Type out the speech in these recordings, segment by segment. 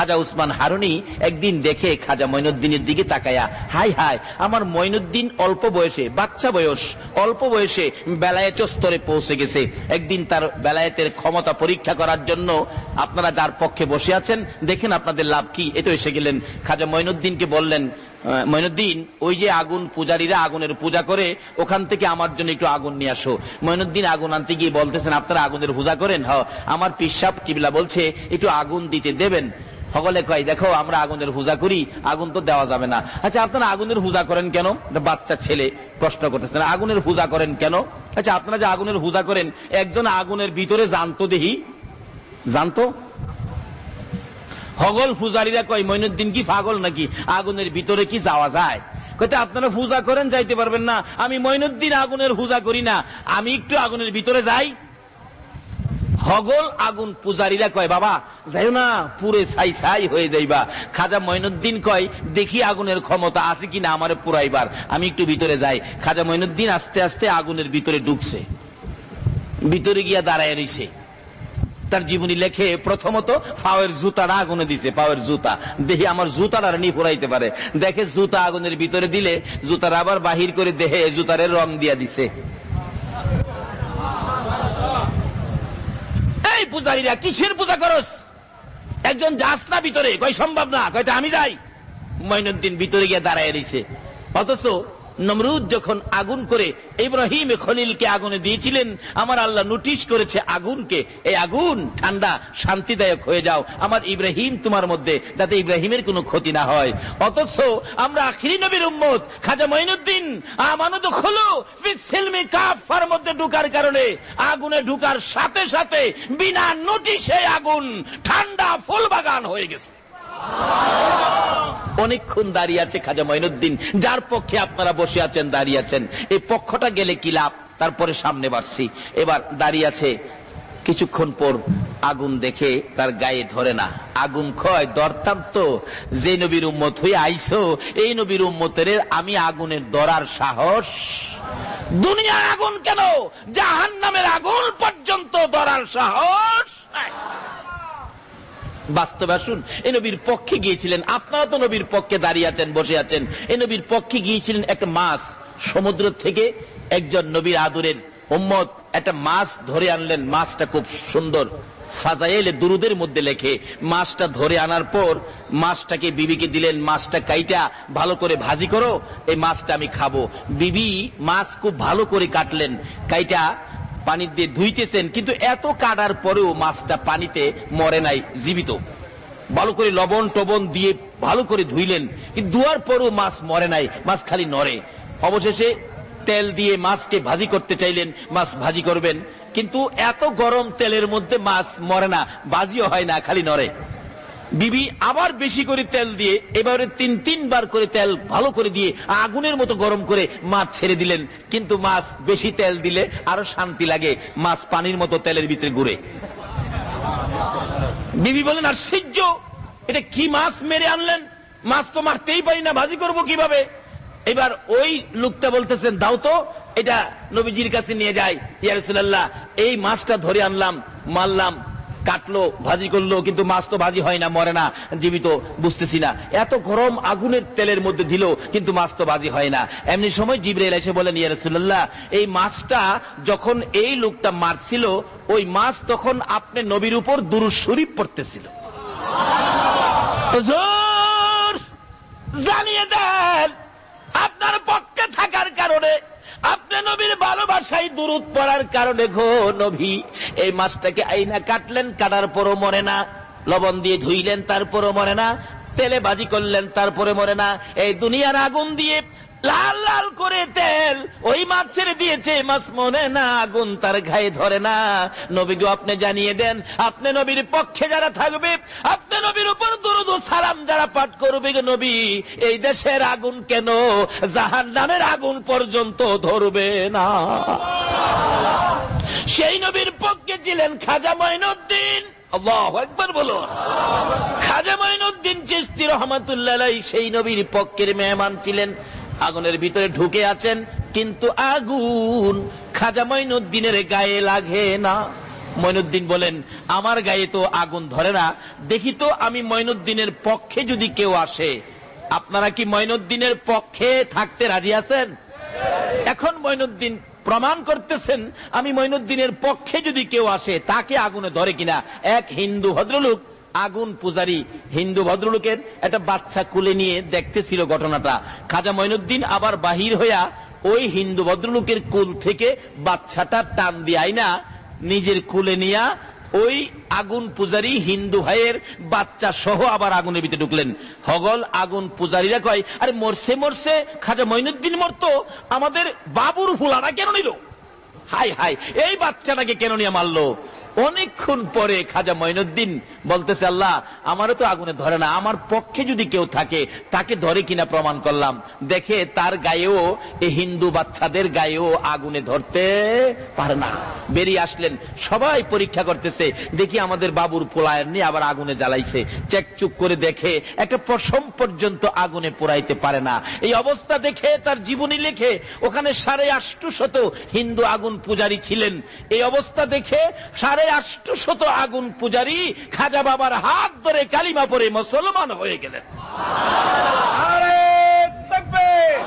খাজা উসমান হারুনি একদিন দেখে খাজা মঈনুদ্দিনের দিকে তাকায়া, হাই হাই, আমার মঈনুদ্দিন অল্প বয়সে, বাচ্চা বয়স, অল্প বয়সে বেলায়েত স্তরে পৌঁছে গেছে। একদিন তার বেলায়েতের ক্ষমতা পরীক্ষা করার জন্য আপনারা যার পক্ষে বসে আছেন দেখেন আপনাদের লাভ কি। এতো এসে গেলেন, খাজা মঈনুদ্দিনকে বললেন, মঈনুদ্দিন, ওই যে আগুন পূজারীরা আগুনের পূজা করে, ওখান থেকে আমার জন্য একটু আগুন নিয়ে আসো। মঈনুদ্দিন আগুন আনতে গিয়ে বলতেছেন, আপনারা আগুনের পূজা করেন? হ্যাঁ, আমার পিসাব কিবলা বলছে একটু আগুন দিতে দেবেন। সকলে কয়, দেখো আমরা আগুনের পূজা করি, আগুন তো দেওয়া যাবে না। আচ্ছা, আপনারা আগুনের পূজা করেন কেন? বাচ্চা ছেলে প্রশ্ন করতেছেন, আগুনের পূজা করেন কেন? আচ্ছা, আপনারা যে আগুনের পূজা করেন, একজন আগুনের ভিতরে জানতো, দেখি জানতো? হগল পূজারীরা কয়, মঈনুদ্দিন কি পাগল নাকি, আগুনের ভিতরে কি যাওয়া যায়? কইতে, আপনারা পূজা করেন, যাইতে পারবেন না। আমি মঈনুদ্দিন আগুনের পূজা করি না, আমি একটু আগুনের ভিতরে যাই। হগল আগুন পূজারীরা কয়, বাবা যাইও না, পুরে ছাই ছাই হয়ে যাইবা। খাজা মঈনুদ্দিন কয়, দেখি আগুনের ক্ষমতা আছে কিনা আমারে পুরাইবার, আমি একটু ভিতরে যাই। খাজা মঈনুদ্দিন আস্তে আস্তে আগুনের ভিতরে ঢুকছে, ভিতরে গিয়া দাঁড়ায় রইছে। তার জীবনী লেখে, প্রথমত পাওয়ের জুতাটা আগুনে দিছে, পাওয়ের জুতা, দেখি আমার জুতাটা নি ফুরাইতে পারে। দেখে জুতা আগুনের ভিতরে দিলে জুতার আবার বাহির করে দেহে জুতারে রং দিয়া দিছে। এই পূজারীরা, কিসের পূজা করস? একজন যাস না ভিতরে? কয় সম্ভব না। কয়তে আমি যাই। মঈনুদ্দিন ভিতরে গিয়ে দাঁড়ায় রইছে। অথচ নমরুদ যখন আগুন করে ইব্রাহিম খলিলকে আগুনে দিয়েছিলেন, আমার আল্লাহ নোটিশ করেছে আগুনকে, এই আগুন ঠান্ডা শান্তিদায়ক হয়ে যাও, আমার ইব্রাহিম তোমার মধ্যে, যাতে ইব্রাহিমের কোনো ক্ষতি না হয়। অথচ আমরা আখিরি নবীর উম্মত, খাজা মঈনুদ্দিন আমানত খোলো ফিসিলমি কাফার মধ্যে ঢুকার কারণে আগুনে ঢুকার সাথে সাথে বিনা নোটিশে আগুন ঠান্ডা ফুল বাগান হয়ে গেছে। অনেকক্ষণ দাঁড়িয়ে আছে খাজা মঈনুদ্দিন, যার পক্ষে আপনারা বসে আছেন, দাঁড়িয়ে আছেন। এই পক্ষটা গেলে কি লাভ? তারপরে সামনে বাড়ছি, এবার দাঁড়িয়ে আছে। কিছুক্ষণ পর আগুন দেখে তার গায়ে ধরে না। আগুন কয়, ধরতাম তো, যে নবীর উম্মত হয়ে আইসো, এই নবীর উম্মতের আমি আগুনের ধরার সাহস? দুনিয়ার আগুন কেন, জাহান্নামের আগুন পর্যন্ত ধরার সাহস? বাস্তবে আসুন, এই নবীর পক্ষে গিয়েছিলেন, আপনারা তো নবীর পক্ষে দাঁড়িয়ে আছেন, বসে আছেন। এই নবীর পক্ষে গিয়েছিলেন, একটা মাছ সমুদ্র থেকে একজন নবীর আদরের উম্মত একটা মাছ ধরে আনলেন। মাছটা খুব সুন্দর, ফাজাইলে দুরুদের মধ্যে লেখে, মাছটা ধরে আনার পর মাছটাকে বিবিকে দিলেন, মাছটা কাইটা ভালো করে ভাজি করো, এই মাছটা আমি খাবো। বিবি মাছ খুব ভালো করে কাটলেন, কাইটা পানি দিয়ে ধুইতেছেন, কিন্তু এত কাটার পরেও মাছটা পানিতে মরে নাই, জীবিত। ভালো করে লবণ টবণ দিয়ে ভালো করে ধুইলেন, কিন্তু ধোয়ার পরেও মাছ মরে নাই, মাছ খালি নড়ে। অবশেষে তেল দিয়ে মাছকে ভাজি করতে চাইলেন, মাছ ভাজি করবেন, কিন্তু এত গরম তেলের মধ্যে মাছ মরে না, ভাজিও হয় না, খালি নড়ে। বিবি আবার বেশি করে তেল দিয়ে, এবারে তিনবার করে তেল ভালো করে দিয়ে আগুনের মতো গরম করে মাছ ছেড়ে দিলেন, কিন্তু মাছ বেশি তেল দিলে আরো শান্তি লাগে, মাছ পানির মতো তেলের ভিতরে ঘুরে। বিবি বলেন, আশ্চর্য, এটা কি মাছ মেরে আনলেন? মাছ তো মারতেই পারি না, ভাজি করব কিভাবে? এবার ওই লোকটা বলতেছেন, দাও তো, এটা নবীজির কাছে নিয়ে যায়। ইয়া রাসূলুল্লাহ, এই মাছটা ধরে আনলাম, মারলাম, কাটলো, ভাজি করলো, কিন্তু মাছ তো ভাজি হয় না, মরে না, জীবিত, বুঝতেছি না। এত গরম আগুনের তেলের মধ্যে দিল, কিন্তু মাছ তো ভাজি হয় না। এমনি সময় জিবরাইল এসে বলেন, ইয়া রাসূলুল্লাহ, এই মাছটা যখন এই লোকটা মারছিল, ওই মাছ তখন আপনি নবীর উপর দুরূদ শরীফ পড়তেছিল। হুজুর জানিয়ে দেন, আপনার পক্ষে থাকার কারণে, আপনি নবীর ভালোবাসায় দুরূদ পড়ার কারণে গো নবী, এই মাছটাকে আইনা কাটলেন, কাটার পরও মরে না, লবণ দিয়ে ধুইলেন, তারপরও মরে না, তেলে ভাজি করলেন, তারপরে মরে না। এই দুনিয়ার আগুন দিয়ে লাল লাল করে তেল ওই মাছ ছেড়ে দিয়েছে, মাছ মরে না, আগুন তার গায়ে ধরে না। নবী গো, আপনি জানিয়ে দেন, আপনি নবীর পক্ষে যারা থাকবে, আপনি নবীর উপর দুরূদ ও সালাম যারা পাঠ করবে গো নবী, এই দেশের আগুন কেন, জাহান্নামের আগুন পর্যন্ত ধরবে না। সেই নবীর পক্ষে ছিলেন খাজা মঈনুদ্দিন। আল্লাহু আকবার বলুন। খাজা মঈনুদ্দিন চিশতি রহমাতুল্লাহ আলাইহি সেই নবীর পক্ষের মেহমান ছিলেন। আগুনের ভিতরে ঢুকে আছেন, কিন্তু আগুন খাজা মঈনুদ্দিনের গায়ে লাগে না। মঈনুদ্দিন বলেন, আমার গায়ে তো আগুন ধরে না, দেখি তো আমি মঈনুদ্দিনের পক্ষে যদি কেউ আসে। আপনারা কি মঈনুদ্দিনের পক্ষে থাকতে রাজি আছেন? এখন মঈনুদ্দিন প্রমাণ করতেছেন, আমি মঈনুদ্দিনের পক্ষে যদি কেউ আসে তাকে আগুনে ধরে কিনা। এক হিন্দু ভদ্রলোক, আগুন পূজারী হিন্দু ভদ্রলোকের একটা বাচ্চা কুলে নিয়ে দেখতেছিল ঘটনাটা। খাজা মঈনুদ্দিন আবার বাহির হইয়া ওই হিন্দু ভদ্রলোকের কুল থেকে বাচ্চাটা টান দিয়ে আইনা নিজের কুলে নিয়া ওই আগুন পূজারী হিন্দু ভাইয়ের বাচ্চা সহ আবার আগুনের ভিতরে ঢুকলেন। হগল আগুন পূজারীরা কয়, আরে মরছে মরছে, খাজা মঈনুদ্দিন মরতো, আমাদের বাবুর ফুলাটা কেন নিল? হাই হাই, এই বাচ্চাটাকে কেন নিয়ে মারলো? অনেকক্ষণ পরে খাজা মঈনুদ্দিন বলতেছে, আল্লাহ আমারও তো আগুনে ধরে না, আমার পক্ষে যদি কেউ থাকে তাকে ধরে কিনা প্রমাণ করলাম। দেখে তার গায়েও, এই হিন্দু বাচ্চাদের গায়েও আগুনে ধরতে পারে না। বেরিয়ে আসলেন, সবাই পরীক্ষা করতেছে, দেখি আমাদের বাবুর পোলায়ের নিয়ে আবার আগুনে জ্বালাইছে। চেকচুক করে দেখে একটা পশম পর্যন্ত আগুনে পোড়াইতে পারে না। এই অবস্থা দেখে তার জীবনী লেখে, ওখানে 850 হিন্দু আগুন পূজারী ছিলেন। এই অবস্থা দেখে 850 আগুন পূজারী খাজা বাবার হাত ধরে কালিমা পড়ে মুসলমান হয়ে গেলেন। আরে তাকবীর,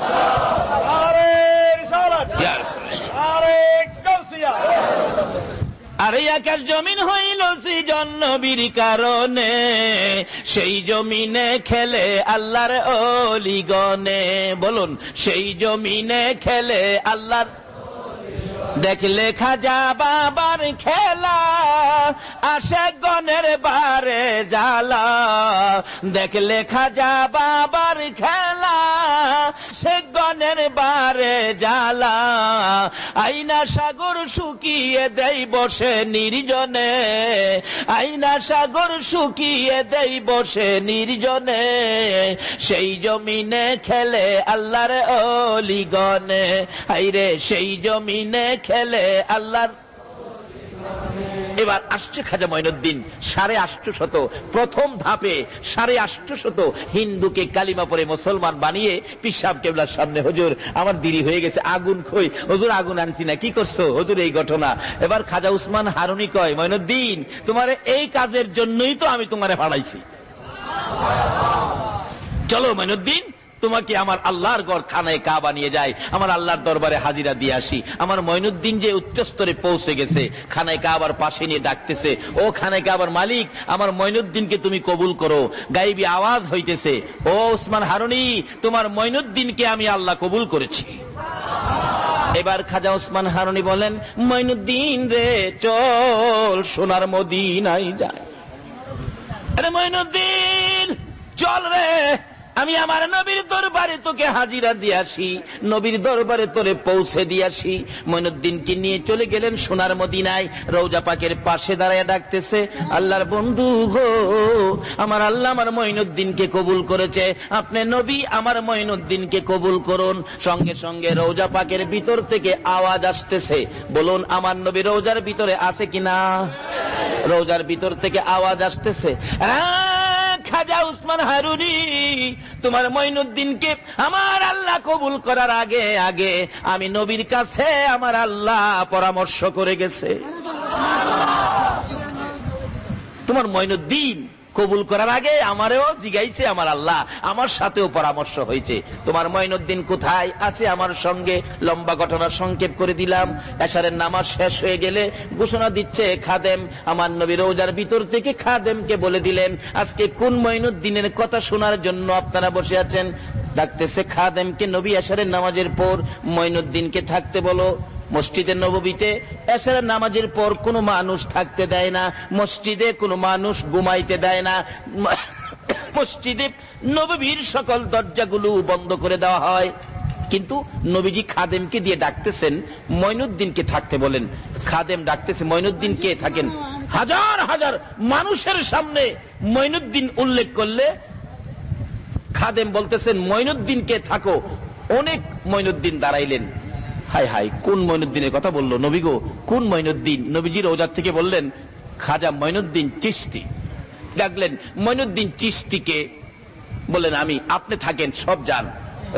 আরে রিসালাত, আরে গাউসিয়া। আরে আকাশ জমিন হইল সৃজন নবীর কারণে, সেই জমিনে খেলে আল্লাহর ওলিগণে। বলুন, সেই জমিনে খেলে আল্লাহর। দেখলে খাজা বাবার খেলা, আসে গনের বারে জ্বালা। দেখলে খাজা বাবার খেলা, সে গনের বারে জ্বালা। আইনা সাগর শুকিয়ে দেই বসে নির্জনে, আইনা সাগর শুকিয়ে দেই বসে নির্জনে। সেই জমিনে খেলে আল্লাহর ওলিগণে, আইরে সেই জমিনে খেলে আল্লাহর। এবার আসছে খাজা মঈনুদ্দিন, 850 প্রথম ধাপে 850 হিন্দুকে কালিমা পড়ে মুসলমান বানিয়ে পিসাব কেবলার সামনে, হুজুর আমার দেরি হয়ে গেছে, আগুন কই? হুজুর আগুন আনছি না। কি করছো হুজুর? এই ঘটনা। এবার খাজা উসমান হারুনি কয়, মঈনুদ্দিন তোমার এই কাজের জন্যই তো আমি তোমারে ভাড়াইছি। চলো মঈনুদ্দিন, তোমাকে আমার আল্লাহর ঘর খানায় কাবা নিয়ে যায়, আমার আল্লাহর দরবারে হাজিরা দিয়ে আসি। আমার মঈনুদ্দিন যে উচ্চ স্তরে পৌঁছে গেছে, খানায় কাবার পাশে নিয়ে ডাকতেছে, ও খানায় কাবার মালিক, আমার মঈনুদ্দিনকে তুমি কবুল করো। গায়েবী আওয়াজ হইতেছে, ও উসমান হারুনি, তোমার মঈনুদ্দিনকে আমি আল্লাহ কবুল করেছি। এবার খাজা উসমান হারুনি বলেন, মঈনুদ্দিন রে চল সোনার মদিনায় যায়। আরে মঈনুদ্দিন চল রে, আমি আমার নবীর দরবারে তোকে হাজিরা দিয়ে আসি, নবীর দরবারে তোরে পৌঁছে দিয়ে আসি। মঈনুদ্দিনকে নিয়ে চলে গেলেন সোনার মদিনায়। রওজা পাকের পাশে দাঁড়ায় ডাকতেছে, আল্লাহর বন্ধু গো, আমার আল্লাহ আমার মঈনুদ্দিনকে কবুল করেছে, আপনি নবী আমার মঈনুদ্দিনকে কবুল করুন। সঙ্গে সঙ্গে রওজা পাকের ভিতর থেকে আওয়াজ আসতেছে, বলুন আমার নবী রওজার ভিতরে আছে কিনা? রওজার ভিতর থেকে আওয়াজ আসতেছে, খাজা উসমান হারুনি, তোমার মঈনুদ্দিনকে আমার আল্লাহ কবুল করার আগে আগে আমি নবীর কাছে আমার আল্লাহ পরামর্শ করে গেছে। তোমার মঈনুদ্দিন কবুল করার আগে আমারও জিগাইছে আমার আল্লাহ, আমার সাথেও পরামর্শ হয়েছে। তোমার মঈনুদ্দিন কোথায় আছে? আমার সঙ্গে। লম্বা ঘটনা সংক্ষেপ করে দিলাম। এশারের নামাজ শেষ হয়ে গেলে ঘোষণা দিচ্ছে খাদেম, আমার নবী রওজার ভিতর থেকে খাদেমকে বলে দিলেন, আজকে কোন মঈনুদ্দিনের কথা শোনার জন্য আপনারা বসে আছেন? ডাকতেছে খাদেমকে, নবী এশারের নামাজের পর মঈনুদ্দিনকে থাকতে বলো। মসজিদে নববীতে এশারের নামাজের পর কোনো মানুষ থাকতে দেয় না, মসজিদে কোনো মানুষ ঘুমাইতে দেয় না, মসজিদে নববীর সকল দরজাগুলো বন্ধ করে দেওয়া হয়। কিন্তু নবীজি খাদেমকে দিয়ে ডাকতেছেন, মঈনুদ্দিনকে থাকতে বলেন। খাদেম ডাকতেছে, মঈনুদ্দিনকে থাকেন। হাজার হাজার মানুষের সামনে মঈনুদ্দিন উল্লেখ করলে খাদেম বলতেছেন, মঈনুদ্দিনকে থাকো। অনেক মঈনুদ্দিন দাঁড়াইলেন। হাই হাই, কোন মঈনুদ্দিনের কথা বললো নবী গো? কোন মঈনুদ্দিন? নবীজির রওজার থেকে বললেন, খাজা মঈনুদ্দিন চিশতি। ডাকলেন মঈনুদ্দিন চিশতিকে, বললেন আমি, আপনি থাকেন, সব যান।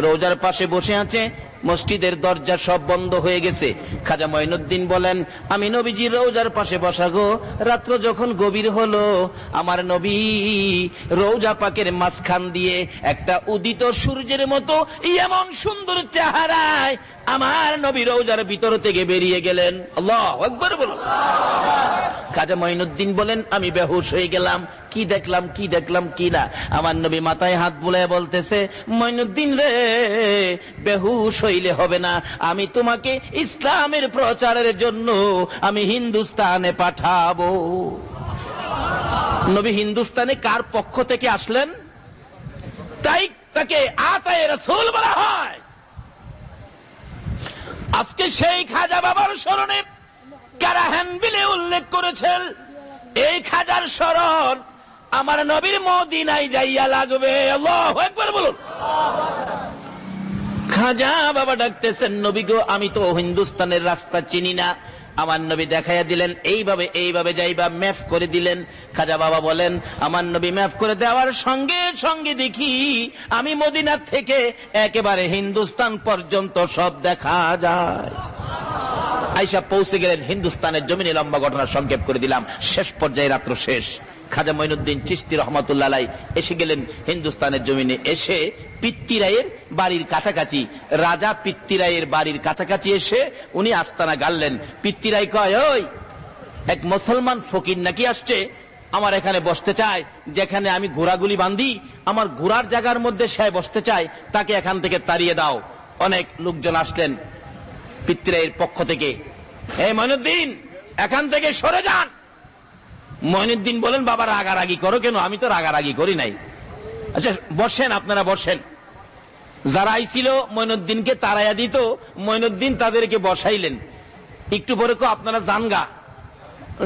রওজার পাশে বসে আছে মসজিদের দরজা সব বন্ধ হয়ে গেছে। খাজা মঈনুদ্দিন বলেন, আমি নবীজির রওজার পাশে বসা গো। রাত্র যখন গভীর হলো, আমার নবী রওজা পাকের মাঝখান দিয়ে একটা উদিত সূর্যের মতো এমন সুন্দর চেহারায় আমার নবী রওজার ভিতর থেকে বেরিয়ে গেলেন। আল্লাহু আকবার বলুন। খাজা মঈনুদ্দিন বলেন, আমি বেহুশ হয়ে গেলাম, কি দেখলাম কি দেখলাম কি না। আমার নবী মাথায় হাত বুলায় বলতেছে, মঈনুদ্দিন রে, বেহুশ হইলে হবে না, আমি তোমাকে ইসলামের প্রচারের জন্য আমি হিন্দুস্তানে পাঠাবো। নবী হিন্দুস্তানে কার পক্ষ থেকে আসলেন? তাই তাকে আতায়ে রাসূল বলা হয়। আজকে সেই খাজা বাবার স্মরণে কারাহান বিলে উল্লেখ করেছেন, এই খাজার স্মরণ আমার নবীর মদিনায় যাইয়া লাগবে। আল্লাহু আকবার বলুন। খাজা বাবা ডাকতেছেন, নবী গো, আমি তো হিন্দুস্তানের রাস্তা চিনি না। আমার নবী দেখাইয়া দিলেন, এইভাবে এইভাবে যাইবা, ম্যাপ করে দিলেন। খাজা বাবা বলেন, আমার নবী ম্যাপ করে দেওয়ার সঙ্গে সঙ্গে দেখি আমি মদিনা থেকে একেবারে হিন্দুস্তান পর্যন্ত সব দেখা যায়। আইসা পৌঁছে গেলেন হিন্দুস্তানের জমিনে। লম্বা ঘটনা সংক্ষেপ করে দিলাম, শেষ পর্যায়ে রাত্র শেষ। খাজা মঈনুদ্দিন চিশতি রহমাতুল্লাহ আলাইহি এসে গেলেন হিন্দুস্তানের জমিনে। এসে পিত্তিরায়ের বাড়ির কাছাকাছি, রাজা পিত্তিরায়ের বাড়ির কাছাকাছি এসে উনি আস্তানা গাড়লেন। পিত্তিরাই কয়, ওই এক মুসলমান ফকির নাকি আসছে, আমার এখানে বসতে চায়, যেখানে আমি ঘোড়াগুলি বাঁধি, আমার ঘোড়ার জায়গার মধ্যে সে বসতে চায়, তাকে এখান থেকে তাড়িয়ে দাও। অনেক লোকজন আসলেন পিত্তিরায়ের পক্ষ থেকে, এই মঈনুদ্দিন এখান থেকে সরে যান। মঈনুদ্দিন বলেন, বাবা রাগারাগি করো কেন? আমি তো রাগারাগি করি নাই। আচ্ছা বসেন, আপনারা বসেন। যারা আইছিল মঈনুদ্দিনকে তাড়াইয়া দিত, মঈনুদ্দিন তাদেরকে বসাইলেন। একটু পরে কো, আপনারা জানগা।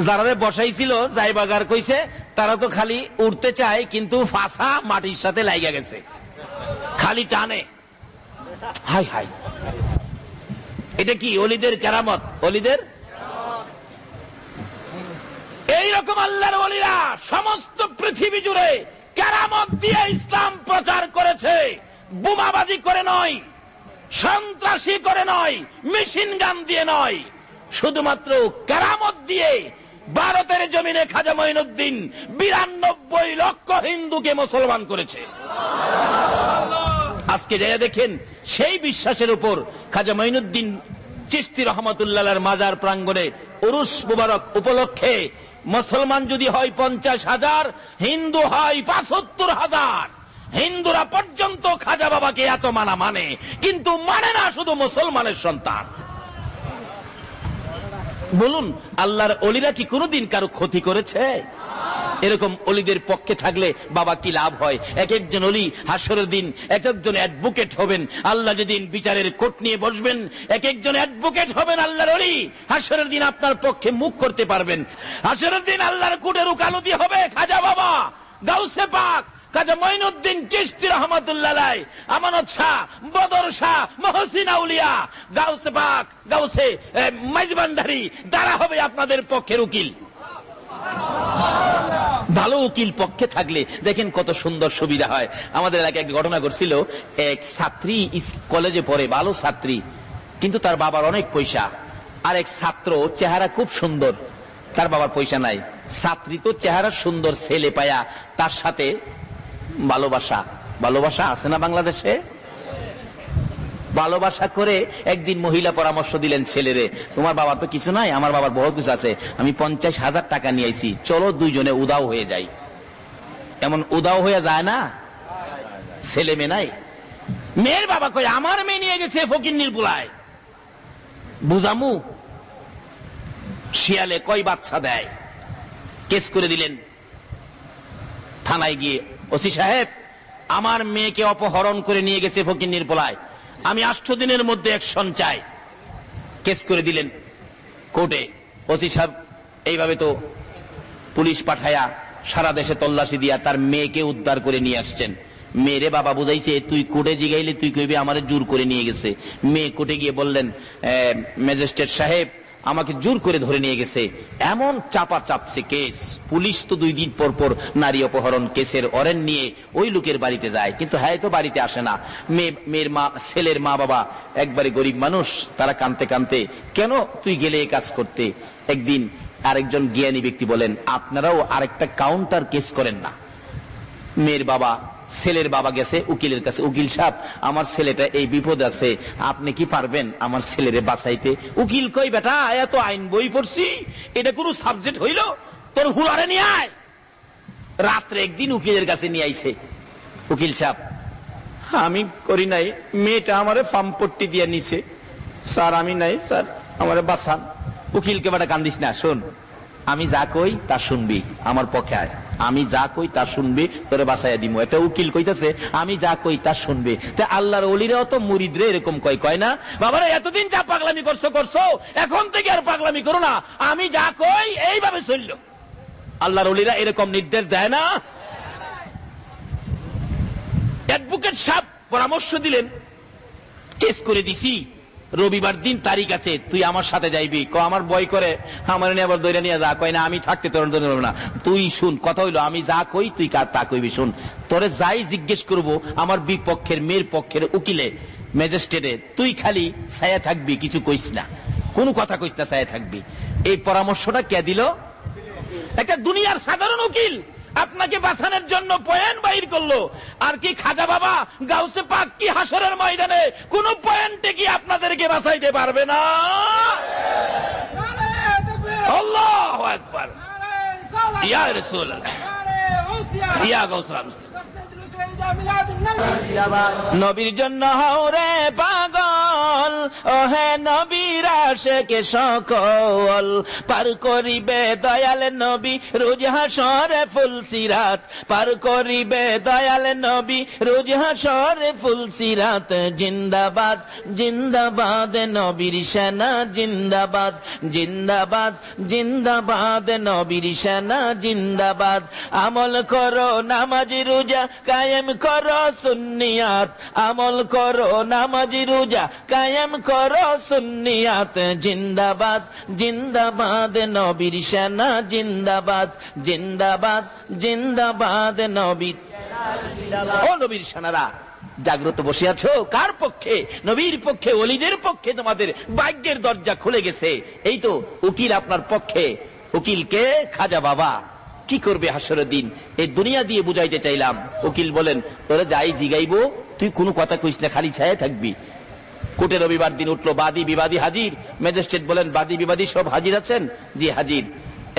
যারা বসাইছিল যাইবাগার কইছে, তারা তো খালি উঠতে চায়, কিন্তু ফাঁসা মাটির সাথে লাইগা গেছে, খালি টানে। হাই হাই, এটা কি ওলিদের কেরামত? ওলিদের এইরকম আল্লাহর ওলিরা সমস্ত পৃথিবী জুড়ে কেরামত দিয়ে ইসলাম প্রচার করেছে। বোমাবাজি করে নয়, সন্ত্রাসী করে নয়, মেশিন গান দিয়ে নয়, শুধুমাত্র কেরামত দিয়ে ভারতের জমিনে খাজা মঈনুদ্দিন 92 লক্ষ হিন্দুকে মুসলমান করেছে। আজকে যাইয়া দেখেন, সেই বিশ্বাসের উপর খাজা মঈনুদ্দিন চিশতি রহমাতুল্লাহর মাজার প্রাঙ্গণে উরুস মুবারক উপলক্ষে মুসলমান যদি হয় 50,000, হিন্দু হয় 75,000। হিন্দুরা পর্যন্ত খাজা বাবাকে এত মানে, কিন্তু মানে না শুধু মুসলমানের সন্তান। বলুন, আল্লাহর ওলিরা কি কোনোদিন কারো ক্ষতি করেছে? এরকম ওলিদের পক্ষে থাকলে বাবা কি লাভ হয়? এক একজন ওলি হাসরের দিন এক একজন অ্যাডভোকেট হবেন। আল্লাহ যেদিন বিচারের কোর্ট নিয়ে বসবেন, এক একজন অ্যাডভোকেট হবেন আল্লাহর ওলি। হাসরের দিন আপনার পক্ষে মুখ করতে পারবেন। হাসরের দিন আল্লাহর কোর্টের উকালতি হবে খাজা বাবা, গাউসে পাক, খাজা মঈনুদ্দিন চিশতি রহমাতুল্লাহ আলাইহি, আমানত শাহ, বদর শাহ, মহসিন আউলিয়া, গাউসে পাক, গাউসে মাইজবান্ডারি, তারা হবে আপনাদের পক্ষের উকিল। ভালো উকিল পক্ষে থাকলে দেখেন কত সুন্দর সুবিধা হয়। আমাদের এলাকায় এক ঘটনা ঘটছিল, এক ছাত্রী কলেজে পড়ে, ভালো ছাত্রী, কিন্তু তার বাবার অনেক পয়সা। আর এক ছাত্র চেহারা খুব সুন্দর, তার বাবার পয়সা নাই। ছাত্রী তো চেহারা সুন্দর, ছেলে পায়া, তার সাথে ভালোবাসা। ভালোবাসা আছে না বাংলাদেশে? ভালোবাসা করে একদিন মহিলা পরামর্শ দিলেন ছেলেরে, তোমার বাবার তো কিছু নাই, আমার বাবার বহুত কিছু আছে, আমি 50,000 টাকা নিয়ে আইছি, চলো দুইজনে উদাও হয়ে যাই। এমন উদাও হয়ে যায় না? ছেলে মেয়ে নাই। মেয়ের বাবা কই, আমার মেয়ে নিয়ে গেছে ফকিন্নির বুলায়, বুঝামু? শিয়ালে কয় বাচ্চা দেয়। কেস করে দিলেন থানায় গিয়ে, ওসি সাহেব আমার মেয়েকে অপহরণ করে নিয়ে গেছে ফকিন্নির বুলায়, আমি 8 দিনের মধ্যে অ্যাকশন চাই। কেস করে দিলেন কোর্টে। ওসি সাহেব এইভাবে তো পুলিশ পাঠায়া সারা দেশে তল্লাশি দিয়া তার মেয়েকে উদ্ধার করে নিয়ে আসছেন। মেয়েরে বাবা বুঝাইছে, তুই কোর্টে জিগাইলে তুই কইবি আমারে জোর করে নিয়ে গেছে। মেয়ে কোর্টে গিয়ে বললেন, ম্যাজিস্ট্রেট সাহেব আমাকে জোর করে ধরে নিয়ে গেছে, এমন চাপা চাপছে কেস। পুলিশ তো 2 দিন পর পর নারী অপহরণ কেসের অরেন নিয়ে ওই লোকের বাড়িতে যায়, কিন্তু হ্যাঁ তো বাড়িতে আসে না। মেয়ের মা, ছেলের মা বাবা একবারে গরিব মানুষ, তারা কাঁদতে কাঁদতে, কেন তুই গেলে এই কাজ করতে? একদিন আরেকজন জ্ঞানী ব্যক্তি বলেন, আপনারাও আরেকটা কাউন্টার কেস করেন না। মেয়ের বাবা, ছেলের বাবা গেছে উকিলের কাছে, উকিল সাহেব আমার ছেলেটা এই বিপদ আছে, আপনি কি পারবেন আমার ছেলেরে বাঁচাইতে? উকিল কই, বেটা এত আইন বই পড়ছি, এটা কোনো সাবজেক্ট হইল? তোর হুলারে নিয়ে আয়। রাত্রে একদিন উকিলের কাছে নিয়ে আইছে। উকিল সাহেব, আমি করি নাই, মেয়েটা আমারে পাম্পট্টি দিয়ে নিছে স্যার, আমি নাই স্যার, আমারে বাঁচান। উকিলকে বেটা কান্দিস না, শোন আমি যা কই তা শুনবি, আমার পক্ষে আয়, আমি যা কই তা শুনবি, তোরে বাঁচাইয়া দিমু। একটা উকিল কইতাছে আমি যা কই তা শুনবি। তা আল্লাহর ওলিরাও তো মুরিদরে এরকম কয় না, বাবারে এতদিন যা পাগলামি করছো, এখন থেকে আর পাগলামি করো না, আমি যা কই এইভাবে চলল। আল্লাহর ওলিরা এরকম নির্দেশ দেয় না? অ্যাডভোকেট সাহেব পরামর্শ দিলেন, কেস করে দিছি, রবিবার দিন তারিখ আছে, তুই আমার সাথে যাইবি। আমার ভয় করে, আমার নিয়ে আবার দইরা নিয়ে যা, কয় না আমি থাকতে তোর না, তুই শুন, কথা হইলো আমি যা কই তুই তা কইবি, শুন তোরে যাই জিজ্ঞেস করবো আমার বিপক্ষের মেয়ের পক্ষের উকিলে ম্যাজিস্ট্রেটে, তুই খালি ছায়া থাকবি, কিছু কইস না, কোনো কথা কইস না, ছায়া থাকবি। এই পরামর্শটা কে দিল? একটা দুনিয়ার সাধারণ উকিল আপনাকে বাঁচানোর জন্য পয়েন্ট বাইর করলো। আর কি খাজা বাবা, গাউসে পাক কি হাসরের ময়দানে কোন পয়েন্টে কি আপনাদেরকে বাঁচাইতে পারবে না? আল্লাহু আকবার, ইয়া রাসূলুল্লাহ, ইয়া গাউসুল মুস্তাফা। নবীর জন্য হও রে পাগল, ও হে নবীর আশিকে সকল, পার করিবে দয়াল নবী রোজ হাসরে ফুলসিরাত, পার করিবে দয়াল নবী রোজ হাসরে ফুলসিরাত। জিন্দাবাদ জিন্দাবাদ নবীর সেনা, জিন্দাবাদ জিন্দাবাদ জিন্দাবাদ নবীর সেনা, জিন্দাবাদ। আমল করো নামাজ রোজা কায়েম করো সুন্নিয়াত, আমল করো নামাজ রোজা কায়েম করো সুন্নিয়াত। জিন্দাবাদ জিন্দাবাদ নবীর সেনা, জিন্দাবাদ জিন্দাবাদ জিন্দাবাদ নবীর। ও নবীর সেনারা, জাগ্রত বসে আছো কার পক্ষে? নবীর পক্ষে, ওলিদের পক্ষে। তোমাদের ভাগ্যের দরজা খুলে গেছে। এই তো উকিল আপনার পক্ষে। উকিলকে খাজা বাবা কি করবে হাসরের দিন, এই দুনিয়া দিয়ে বুঝাইতে চাইলাম। উকিল বলেন, তোরা যাই জিগাইবো তুই কোনো কথা কইস না, খালি ছায়া থাকবি। কোর্টে রবিবার দিন উঠলো, বাদী বিবাদী হাজির। ম্যাজিস্ট্রেট বলেন, বাদী বিবাদী সব হাজির আছেন? জি হাজির।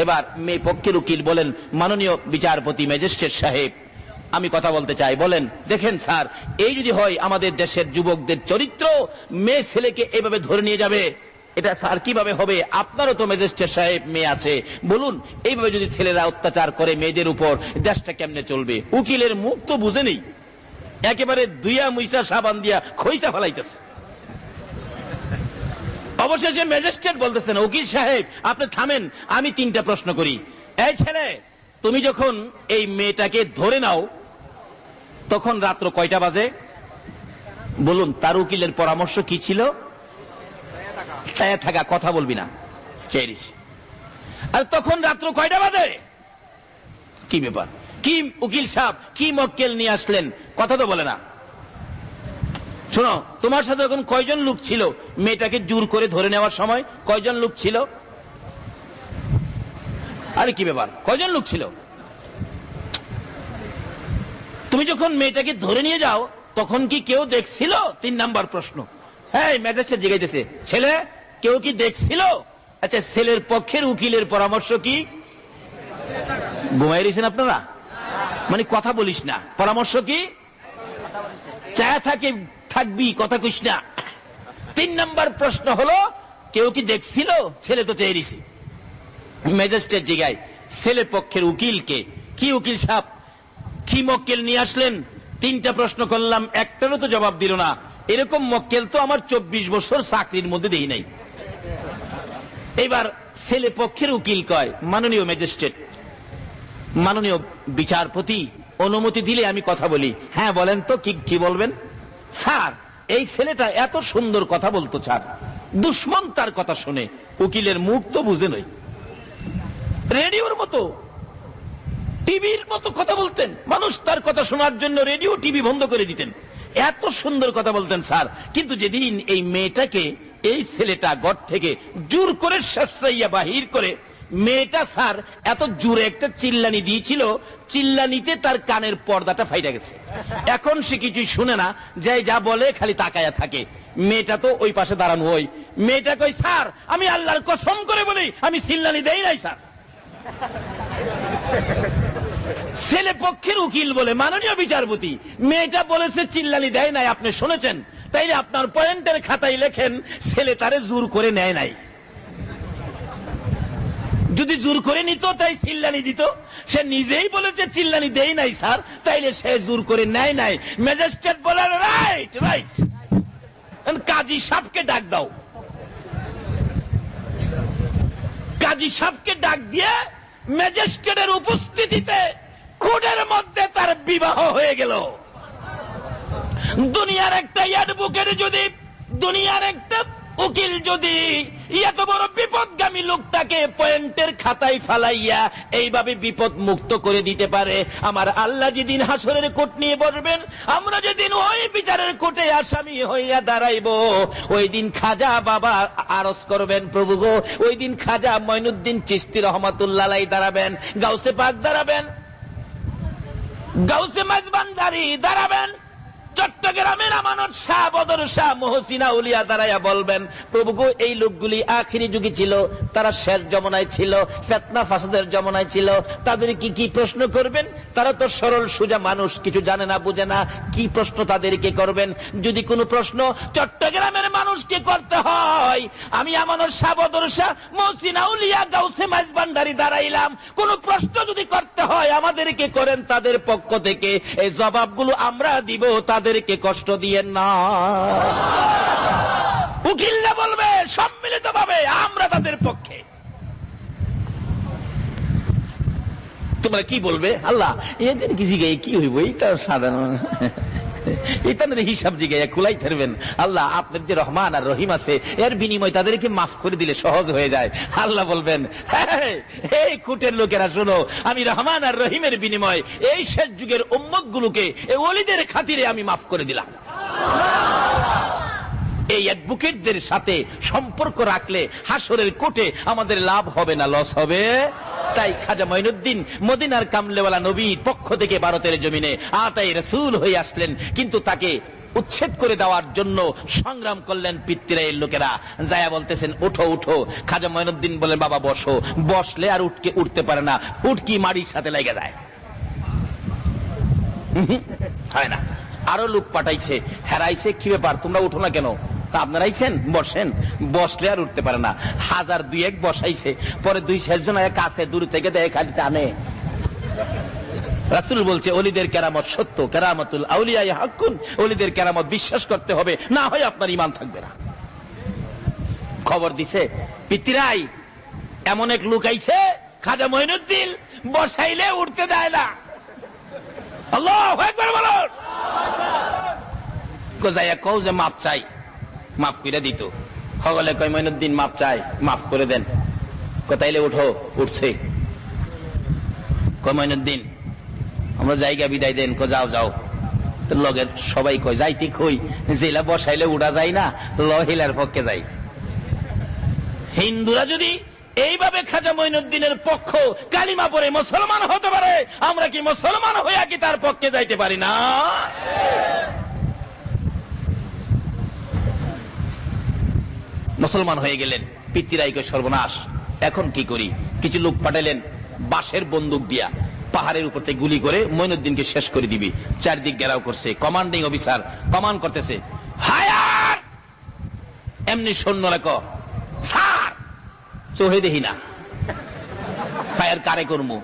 এবার মেয়ে পক্ষের উকিল বলেন, মাননীয় বিচারপতি ম্যাজিস্ট্রেট সাহেব, আমি কথা বলতে চাই। বলেন, দেখেন স্যার, এই যদি হয় আমাদের দেশের যুবকদের চরিত্র, মেয়ে ছেলেকে এভাবে ধরে নিয়ে যাবে, এটা স্যার কিভাবে হবে? আপনারও তো ম্যাজিস্ট্রেট সাহেব মেয়ে আছে, বলুন এইভাবে যদি ছেলেরা অত্যাচার করে মেয়েদের উপর, দেশটা কেমনে চলবে? উকিলের মুখ তো বুঝে নেই, একেবারে দুইয়া মুইসা সাবান দিয়া খইসা ফেলাইতেছে। অবশেষে ম্যাজিস্ট্রেট বলতেছেন, উকিল সাহেব আপনি থামেন, আমি 3টা প্রশ্ন করি। এই ছেলে, তুমি যখন এই মেয়েটাকে ধরে নাও তখন রাত্র কয়টা বাজে? বলুন। তার উকিলের পরামর্শ কি ছিল? ছায়া থাকা, কথা বলবি না, চেয়ে। আর তখন রাত্র কয়টা বাজে? কি ব্যাপার, কি উকিল সাহেব কি মক্কেল নিয়ে আসলেন, কথা তো বলে না। শোনো, তোমার সাথে এখন কয়জন লোক ছিল মেয়েটাকে জোর করে ধরে নেওয়ার সময়? কয়জন লোক ছিল? আরে কি ব্যাপার, কয়জন লোক ছিল? তুমি যখন মেয়েটাকে ধরে নিয়ে যাও তখন কি কেউ দেখছিল? 3 নাম্বার প্রশ্ন। হ্যাঁ, ম্যাজিস্ট্রেট জিজ্ঞাসা, ছেলে কেউ কি দেখছিল? আচ্ছা, ছেলের পক্ষের উকিলের পরামর্শ কি? ঘুমাই রয়েছেন আপনারা, মানে কথা বলিস না। পরামর্শ কি? চায়া থাকবি, কথা কইস না। 3 নাম্বার প্রশ্ন হলো, কেউ কি দেখছিল? ছেলে তো চেয়ে রয়েছে। ম্যাজিস্ট্রেট জিগায় ছেলে পক্ষের উকিলকে, কি উকিল সাহেব কি মক্কেল নিয়ে আসলেন? 3টা প্রশ্ন করলাম, একটারও তো জবাব দিল না। এরকম মক্কেল তো আমার 24 বছর চাকরির মধ্যে দেখি নাই। এবার ছেলে পক্ষের উকিল কয়, মাননীয় ম্যাজিস্ট্রেট, মাননীয় বিচারপতি, অনুমতি দিলে আমি কথা বলি। হ্যাঁ বলেন তো, কি বলবেন? স্যার, এই ছেলেটা এত সুন্দর কথা বলতো স্যার, দুশ্মন তার কথা শুনে। উকিলের মুখ তো বুঝে নই, রেডিওর মতো টিভির মতো কথা বলতেন। মানুষ তার কথা শোনার জন্য রেডিও টিভি বন্ধ করে দিতেন, এত সুন্দর কথা বলতেন স্যার। কিন্তু যেদিন এই মেয়েটাকে এই ছেলেটা ঘর থেকে জোর করে শাস্ত্রাইয়া বাহির করে, মেয়েটা স্যার এত জোরে একটা চিল্লানি দিয়েছিল, চিল্লানিতে তার কানের পর্দাটা ফাইটা গেছে। এখন সে কিছু শুনে না, যাই যা বলে খালি তাকায়া থাকে। মেয়েটা তো ওই পাশে দাঁড়ানো। ওই মেয়েটা কই, স্যার আমি আল্লাহর কসম করে বলি আমি চিল্লানি দেই নাই স্যার। ছেলে পক্ষের উকিল বলে, মাননীয় বিচারপতি, মেয়েটা বলেছে চিল্লানি দেয় নাই, আপনি শুনেছেন, তাইলে আপনার পয়েন্টের খাতায় লেখেন ছেলে তারে জোর করে নেয় নাই। যদি জোর করে নিত তাই চিল্লানি দিত। সে নিজেই বলেছে চিল্লানি দেই নাই স্যার, তাইলে সে জোর করে নেয় নাই। ম্যাজিস্ট্রেট বলে, রাইট রাইট, কাজী সাহেবকে ডাক দাও। কাজী সাহেবকে ডাক দিয়ে ম্যাজিস্ট্রেটের উপস্থিতিতে কোর্টের মধ্যে তার বিবাহ হয়ে গেল। দুনিয়ার একটা অ্যাডভোকেট যদি, দুনিয়ার একটা উকিল যদি এত বড় বিপদগামী লোকটাকে পয়েন্টের খাতায় ফালাইয়া এইভাবে বিপদ মুক্ত করে দিতে পারে, আমার আল্লাহ যেদিন হাসরের কোর্ট নিয়ে বসবেন, আমরা যেদিন ওই বিচারের কোর্টে আসামি হইয়া দাঁড়াইব, ওই দিন খাজা বাবা আরজ করবেন, প্রভু গো, ওই দিন খাজা মঈনুদ্দিন চিশতি রহমাতুল্লাহ আলাইহি দাঁড়াবেন, গাউসে পাক দাঁড়াবেন, গাউসে মাঝবান্ডারি দাঁড়াবেন, চট্টগ্রামের আমানত শাহ, বদর শাহ, মহসিনা উলিয়া দাঁড়াইয়া বলবেন, প্রভু গো, এই লোকগুলি আখিরি যুগে ছিল, তারা শের জমানায় ছিল, ফিতনা ফাসাদের জমানায় ছিল, তাদের কি কি প্রশ্ন করবেন? তারা তো সরল সোজা মানুষ, কিছু জানে না বুঝে না, কি প্রশ্ন তাদেরকে করবেন? যদি কোনো প্রশ্ন চট্টগ্রামের মানুষকে করতে হয়, আমি আমানত শাহ, বদর শাহ, মহসিনা উলিয়া, গাউসে মাঝবান্ডারি দাঁড়াইলাম, কোন প্রশ্ন যদি করতে হয় আমাদেরকে করেন তাদের পক্ষ থেকে, এই জবাবগুলো আমরা দিব, তাদেরকে কষ্ট দিয়েন না। উকিলরা বলবে সম্মিলিত ভাবে আমরা তাদের পক্ষে। তোমরা কি বলবে? আল্লাহ এদের কি জিগাই কি হইব, এই তো সাধারণ এটার হিসাব জিগাইয়া কুলাই থাকবেন। আল্লাহ আপনার যে রহমান আর রহিম আছে, এর বিনিময় তাদেরকে মাফ করে দিলে সহজ হয়ে যায়। আল্লাহ বলবেন, এই কুটের লোকেরা শোনো, আমি রহমান আর রহিমের বিনিময় এই শেষ যুগের উম্মত গুলোকে এই ওলিদের খাতিরে আমি মাফ করে দিলাম। এই অ্যাডভোকেটদের সাথে সম্পর্ক রাখলে হাসরের কোর্টে আমাদের লাভ হবে না লস হবে? তাই খাজা মঈনুদ্দিন মদিনার কামলেওয়ালা নবীর পক্ষ থেকে ভারতের জমিনে আতায়ে রাসূল হয়ে আসলেন, কিন্তু তাকে উচ্ছেদ করে দেওয়ার জন্য সংগ্রাম করলেন পিতৃরায়ের লোকেরা। যায়া বলতেছেন, উঠো উঠো। খাজা মঈনুদ্দিন বলেন, বাবা বসো। বসলে আর উঠতে পারে না, উটকি মাটির সাথে লেগে যায়, হয় না। আরো লোক পাঠাইছে, হেরাইছে, কি ব্যাপার তোমরা উঠো না কেন? আপনারা আইছেন, বসেন। বসলে আর উঠতে পারে না, হাজার দুই এক বসাইছে, পরে দুই চারজন কাছে দূর থেকে দেয়, খালি টানে। রাসূল বলছে, ওলিদের কেরামত সত্য, কেরামতুল আউলিয়া হাক্কুন, ওলিদের কেরামত বিশ্বাস করতে হবে, না হয় আপনার ঈমান থাকবে না। খবর দিছে পিতৃরাই, এমন এক লোক আইছে, খাজা মঈনুদ্দিন বসাইলে উঠতে দেয় না। আল্লাহু আকবার বলুন। গোজাইয়া কও যে মাপ চাই, মাফ করে দিত। সকলে কয়, মঈনুদ্দিন মাপ চাই, মাফ করে দেন। কোথাইলে উঠো, উঠছে। কয়, মঈনুদ্দিন আমরা জায়গা বিদায় দেন। কো যাও যাও। লগের সবাই কয়, যাইতে কই, জেলা বসাইলে উঠা যায় না, লহিলার পক্ষে যাই। হিন্দুরা যদি এইভাবে খাজা মঈনুদ্দিনের পক্ষ কালিমা পড়ে মুসলমান হতে পারে, আমরা কি মুসলমান হইয়া কি তার পক্ষে যাইতে পারি না? মুসলমান হয়ে গেলেন। পিতৃরাইকে সর্বনাশ, এখন কি করি? কিছু লোক পাঠালেন বাঁশের বন্দুক দিয়া, পাহাড়ের উপর থেকে গুলি করে মঈনুদ্দিনকে শেষ করে দিবি। চারদিক ঘেরাও করছে, কমান্ডিং অফিসার কমান্ড করতেছে, হায়ার। এমনি সৈন্যরা ক স্যার, চোহে দেখি না, ফায়ার কারে করমু?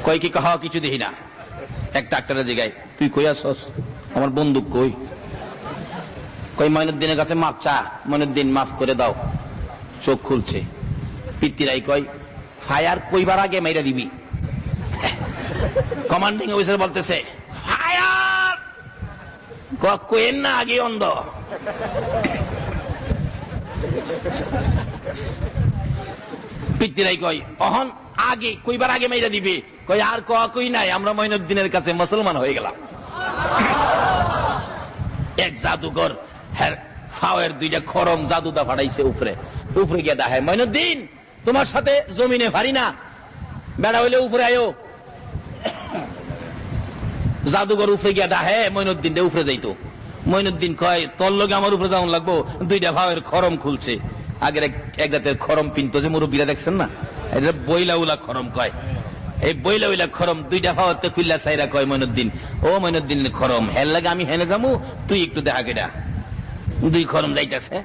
কয় কি কহ, কিছু দেখি না। এক ডাক্তারের জায়গায়, তুই কই আসস? আমার বন্দুক কই? কই মঈনুদ্দিনের কাছে মাপ চা। মঈনুদ্দিন মাফ করে দাও। চোখ খুলছে। পিতৃরাই কয়, ফায়ার কইবার আগে মাইরা দিবি। কমান্ডিং অফিসার বলতেছে, ফায়ার কোয়েন না, আগে অন্ধ। পিতৃরাই কয় অহন আগে কইবার আগে মেয়েরা দিবে, কয় আর কই নাই, আমরা মঈনুদ্দিনের কাছে মুসলমান হয়ে গেলাম। এক জাদুকর হ্যাঁ হাওয়ের দুইটা খরম জাদুদা ফাটাইছে উপরে গিয়ে দাহে, মঈনুদ্দিন তোমার সাথে জমিনে ভারি না, বেড়া হইলে উপরে আয়ো। জাদুঘর উপরে গিয়া ডাহে মঈনুদ্দিন উপরে যাইতো। মঈনুদ্দিন কয় তোর লগে আমার উপরে যাওয়ান লাগবো, দুইটা ভাবের খরম খুলছে। আগের এক জাতের খরম পিনতো যে মুরব্বীরা দেখছেন না, এটা বইলা উলা খরম কয়। এই বইলা উলা খরম দুইটা ভাবতে খুললা চাইরা কয় মঈনুদ্দিন, ও মঈনুদ্দিন খরম হেল লাগে আমি হেনে যাবো, তুই একটু দেখা কেডা। দুই খরম যাইতেছে,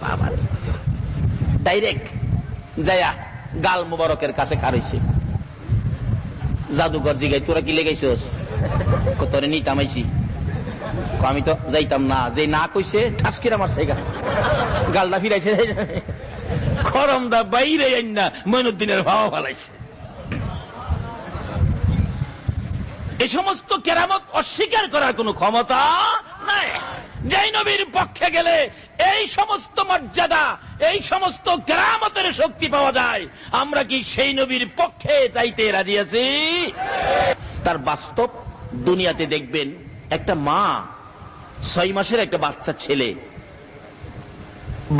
বাবা ডাইরেক্ট যায়া গাল মুবারকের কাছে খারইছে। জাদুঘর জিগাই তোরা কি লেগাইছস, তোরে নিতামাইছি, আমি তো যাইতাম না। যে না কইছে ঠাসকিরা মারছে গালটা ফিরাইছে, খরমদা বাইরে না মঈনুদ্দিনের ভাবা ফালাইছে। এই সমস্ত কেরামত অস্বীকার করার কোন ক্ষমতা নাই। যেই নবীর পক্ষে গেলে এই সমস্ত মর্যাদা, এই সমস্ত কেরামতের শক্তি পাওয়া যায়, আমরা কি সেই নবীর পক্ষে চাইতে রাজি আছি? তার বাস্তব দুনিয়াতে দেখবেন একটা মা 6 মাসের একটা বাচ্চা ছেলে,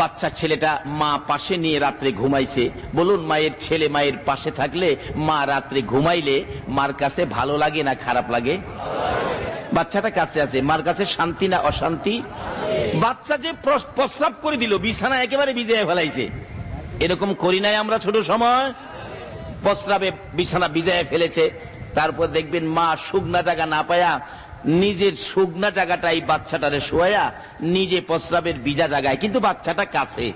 বাচ্চা ছেলেটা মা পাশে নিয়ে রাত্রে ঘুমাইছে। বলুন মায়ের ছেলে মায়ের পাশে থাকলে, মা রাত্রে ঘুমাইলে মার কাছে ভালো লাগে না খারাপ লাগে? বাচ্চাটা কাছে আছে, মার কাছে শান্তি না অশান্তি? বাচ্চা যে প্রস্রাব করে দিল, বিছানা একেবারে ভিজিয়ে ফেলাইছে, এরকম করি নাই আমরা ছোট সময়? প্রস্রাবে বিছানা ভিজিয়ে ফেলেছে, তারপর দেখবেন মা শুকনা জায়গা না পায়া নিজের শুকনা জায়গাটাই বাচ্চাটারে শোয়া, নিজে প্রস্রাবের ভিজা জায়গায়, কিন্তু বাচ্চাটা কাছে।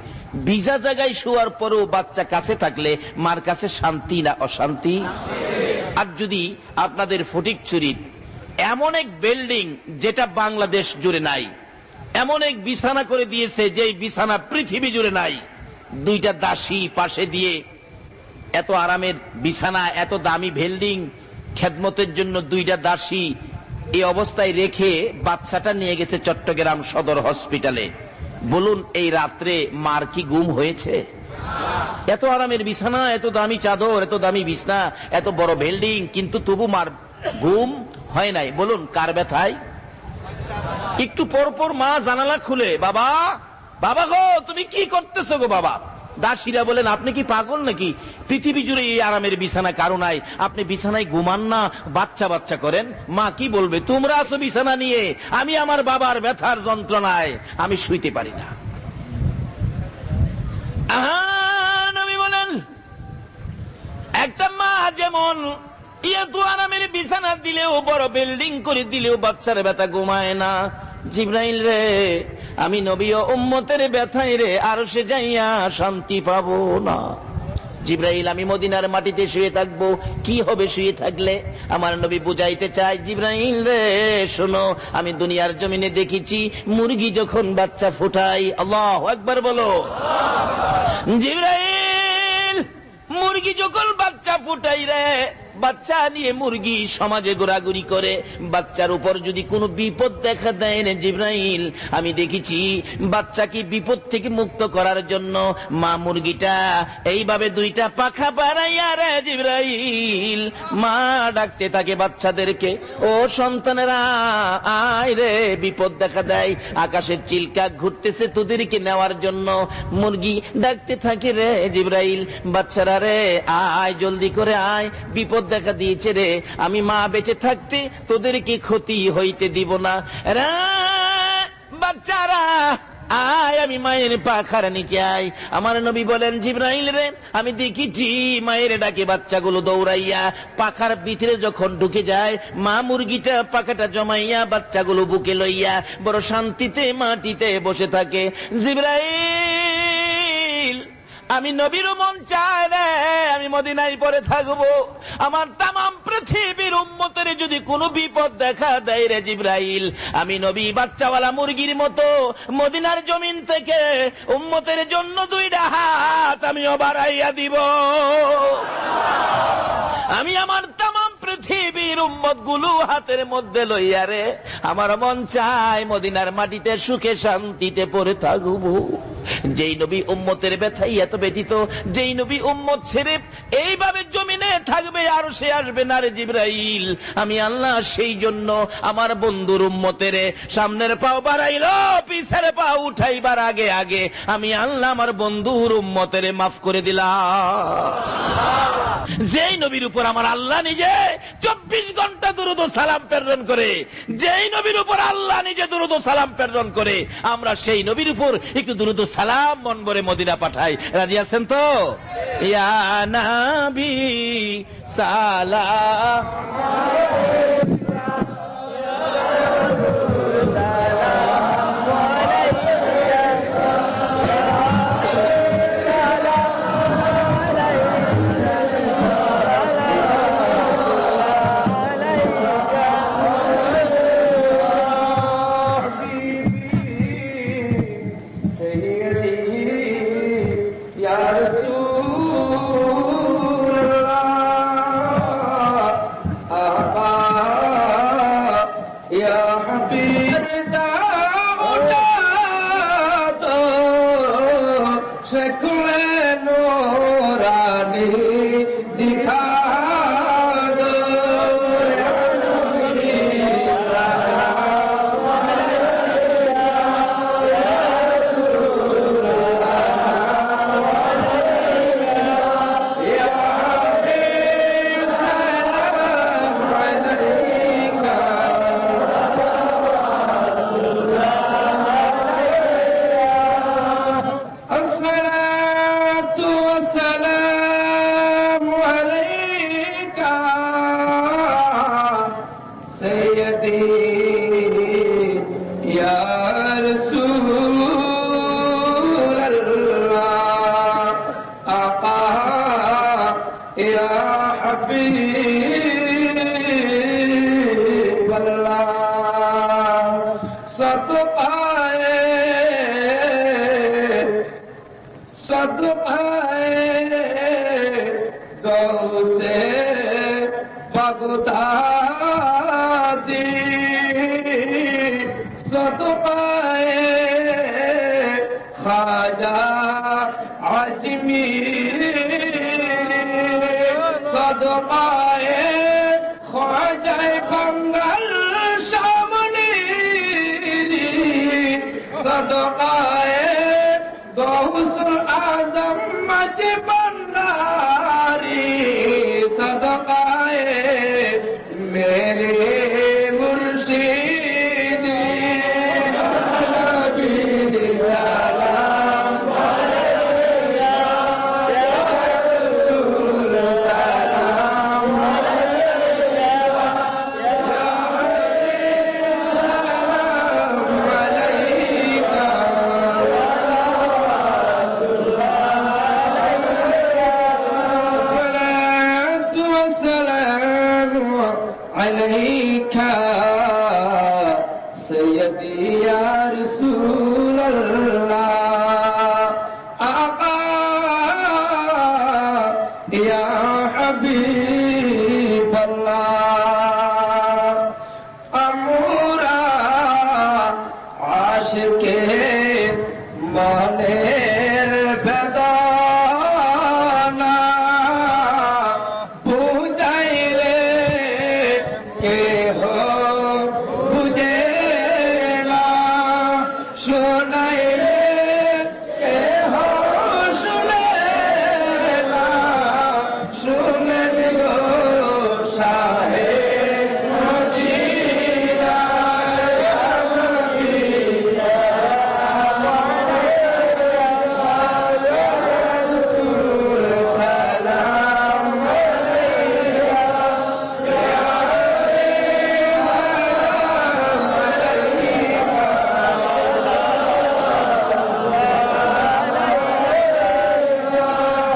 ভিজা জায়গায় শোয়ার পরেও বাচ্চা কাছে থাকলে মার কাছে শান্তি না অশান্তি? আর যদি আপনাদের ফটিকছড়ির এমন এক বিল্ডিং যেটা বাংলাদেশ জুড়ে নাই, এমন এক বিছানা করে দিয়েছে যে বিছানা পৃথিবী জুড়ে নাই, দুইটা দাসী পাশে দিয়ে এত আরামের বিছানা, এত দামি বিল্ডিং, খেদমতের জন্য দুইটা দাসী এই অবস্থায় রেখে বাচ্চাটা নিয়ে গেছে চট্টগ্রাম সদর হসপিটালে। বলুন এই রাত্রে মার কি ঘুম হয়েছে? এত আরামের বিছানা, এত দামি চাদর, এত দামি বিছানা, এত বড় বিল্ডিং, কিন্তু তবু মার ঘুম হয় নাই। বলুন কার ব্যথায়? একটু পর পর মা জানালা খুলে, বাবা বাবা গো তুমি কি করতেছো গো বাবা। দাসীরা বলেন আপনি কি পাগল নাকি? পৃথিবী জুড়ে এই আরামের বিছানা কারো নাই, আপনি বিছানায় ঘুমান না, বাচ্চা বাচ্চা করেন। মা কি বলবে, তোমরা আছো বিছানা নিয়ে, আমি আমার বাবার ব্যথার যন্ত্রণায় আমি শুইতে পারি না। নবী বলেন একটা মা যেমন এত আরামের বিছানা দিলেও, বড় বিল্ডিং করে দিলেও বাচ্চার ব্যথা ঘুমায় না। জিবরাইল রে, আমি নবী ও উম্মতের ব্যথায় রে আরশে যাইয়া শান্তি পাবো না। জিবরাইল আমি মদিনার মাটিতে শুয়ে থাকবো, কি হবে শুয়ে থাকলে? আমার নবী বুঝাইতে চায়, জিবরাইল রে শোনো, আমি দুনিয়ার জমিনে দেখেছি মুরগি যখন বাচ্চা ফোটায়, আল্লাহু আকবার বলো, জিবরাইল মুরগি যখন বাচ্চা ফুটাই রে, বাচ্চা নিয়ে মুরগি সমাজে ঘোরাঘুরি করে, বাচ্চার উপর যদি কোনো বিপদ দেখা দেয় রে জিবরাইল, আমি দেখেছি বাচ্চাকে বিপদ থেকে মুক্ত করার জন্য মা মুরগিটা এইভাবে দুইটা পাখা বাড়াইয়া রে জিবরাইল মা ডাকতে থাকে বাচ্চাদেরকে, ও সন্তানেরা আয় রে, বিপদ দেখা দেয়, আকাশের চিলকা ঘুরতেছে তোদেরকে নেওয়ার জন্য। মুরগি ডাকতে থাকে রে জিবরাইল, বাচ্চারা রে আয় জলদি করে আয়, বিপদ দেখা দিয়েছে রে, আমি মা বেঁচে থাকতে তোদেরকে ক্ষতি হইতে দিব না। বাচ্চারা আয়, আমি মায়ের পাখার নিচে আয়। আমার নবী বলেন, জিবরাইল রে আমি দেখেছি মায়ের ডাকে বাচ্চাগুলো দৌড়াইয়া পাখার ভিতরে যখন ঢুকে যায়, মা মুরগিটা পাখাটা জমাইয়া বাচ্চাগুলো বুকে লইয়া বড় শান্তিতে মাটিতে বসে থাকে। জিবরাইল আমি নবীর মন চায় রে আমি মদিনায় পরে থাকবো, আমার তামাম পৃথিবীর উম্মতের যদি কোনো বিপদ দেখা দেয় রে জিবরাইল, আমি নবী বাচ্চাওয়ালা মুরগির মতো মদিনার জমিন থেকে উম্মতের জন্য দুইটা হাত আমি বাড়াইয়া দিব। আমি আমার তামাম পৃথিবীর উম্মত গুলো হাতের মধ্যে লইয়া রে আমার মন চায় মদিনার মাটিতে সুখে শান্তিতে পড়ে থাকবো। যেই নবী উম্মতের ব্যথাই এত ব্যথিত, যেই নবী উম্মত ছেড়ে এইভাবে জমিনে থাকবে আর সে আসবে না রে জিবরাইল, আমি আল্লাহ সেই জন্য আমার বন্ধুর উম্মতের সামনের পাও বাড়াইল, পিছের পাও উঠাইবার আগে আগে আমি আল্লাহ আমার বন্ধুর উম্মতের মাফ করে দিলাম। যেই নবীর উপর আমার আল্লাহ নিজে 24 ঘন্টা দুরূদ ও সালাম প্রেরণ করে, যেই নবীর উপর আল্লাহ নিজে দুরূদ ও সালাম প্রেরণ করে, আমরা সেই নবীর উপর একটু দুরূদ ও সালাম মন ভরে মদিনা পাঠাই। রাজি আছেন তো? ইয়া নবী সালাম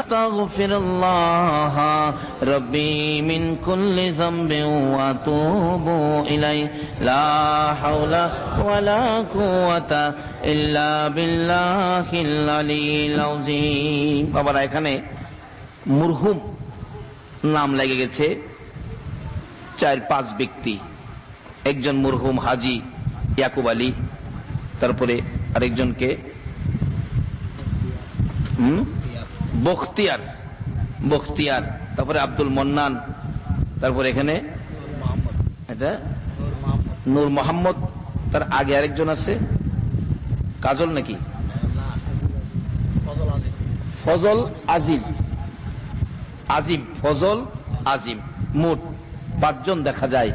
আস্তাগফিরুল্লাহ রব্বি মিন কুল্লি যামবিন ওয়া আতুবু ইলাইহি লা হাওলা ওয়ালা কুওয়াতা ইল্লা বিল্লাহিল আলিয়্যিল আযীম। বাবারা, এখানে মুরহুম নাম লেগে গেছে 4-5 ব্যক্তি। একজন মুরহুম হাজী ইয়াকুব আলী, তারপরে আরেকজনকে বখতিয়ার, বখতিয়ার, তারপরে আব্দুল মন্নান, তারপরে এখানে এটা নূর মোহাম্মদ, তার আগে আরেকজন আছে কাজল নাকি, ফজল আজিম, আজিম ফজল আজিম, মোট 5 জন দেখা যায়।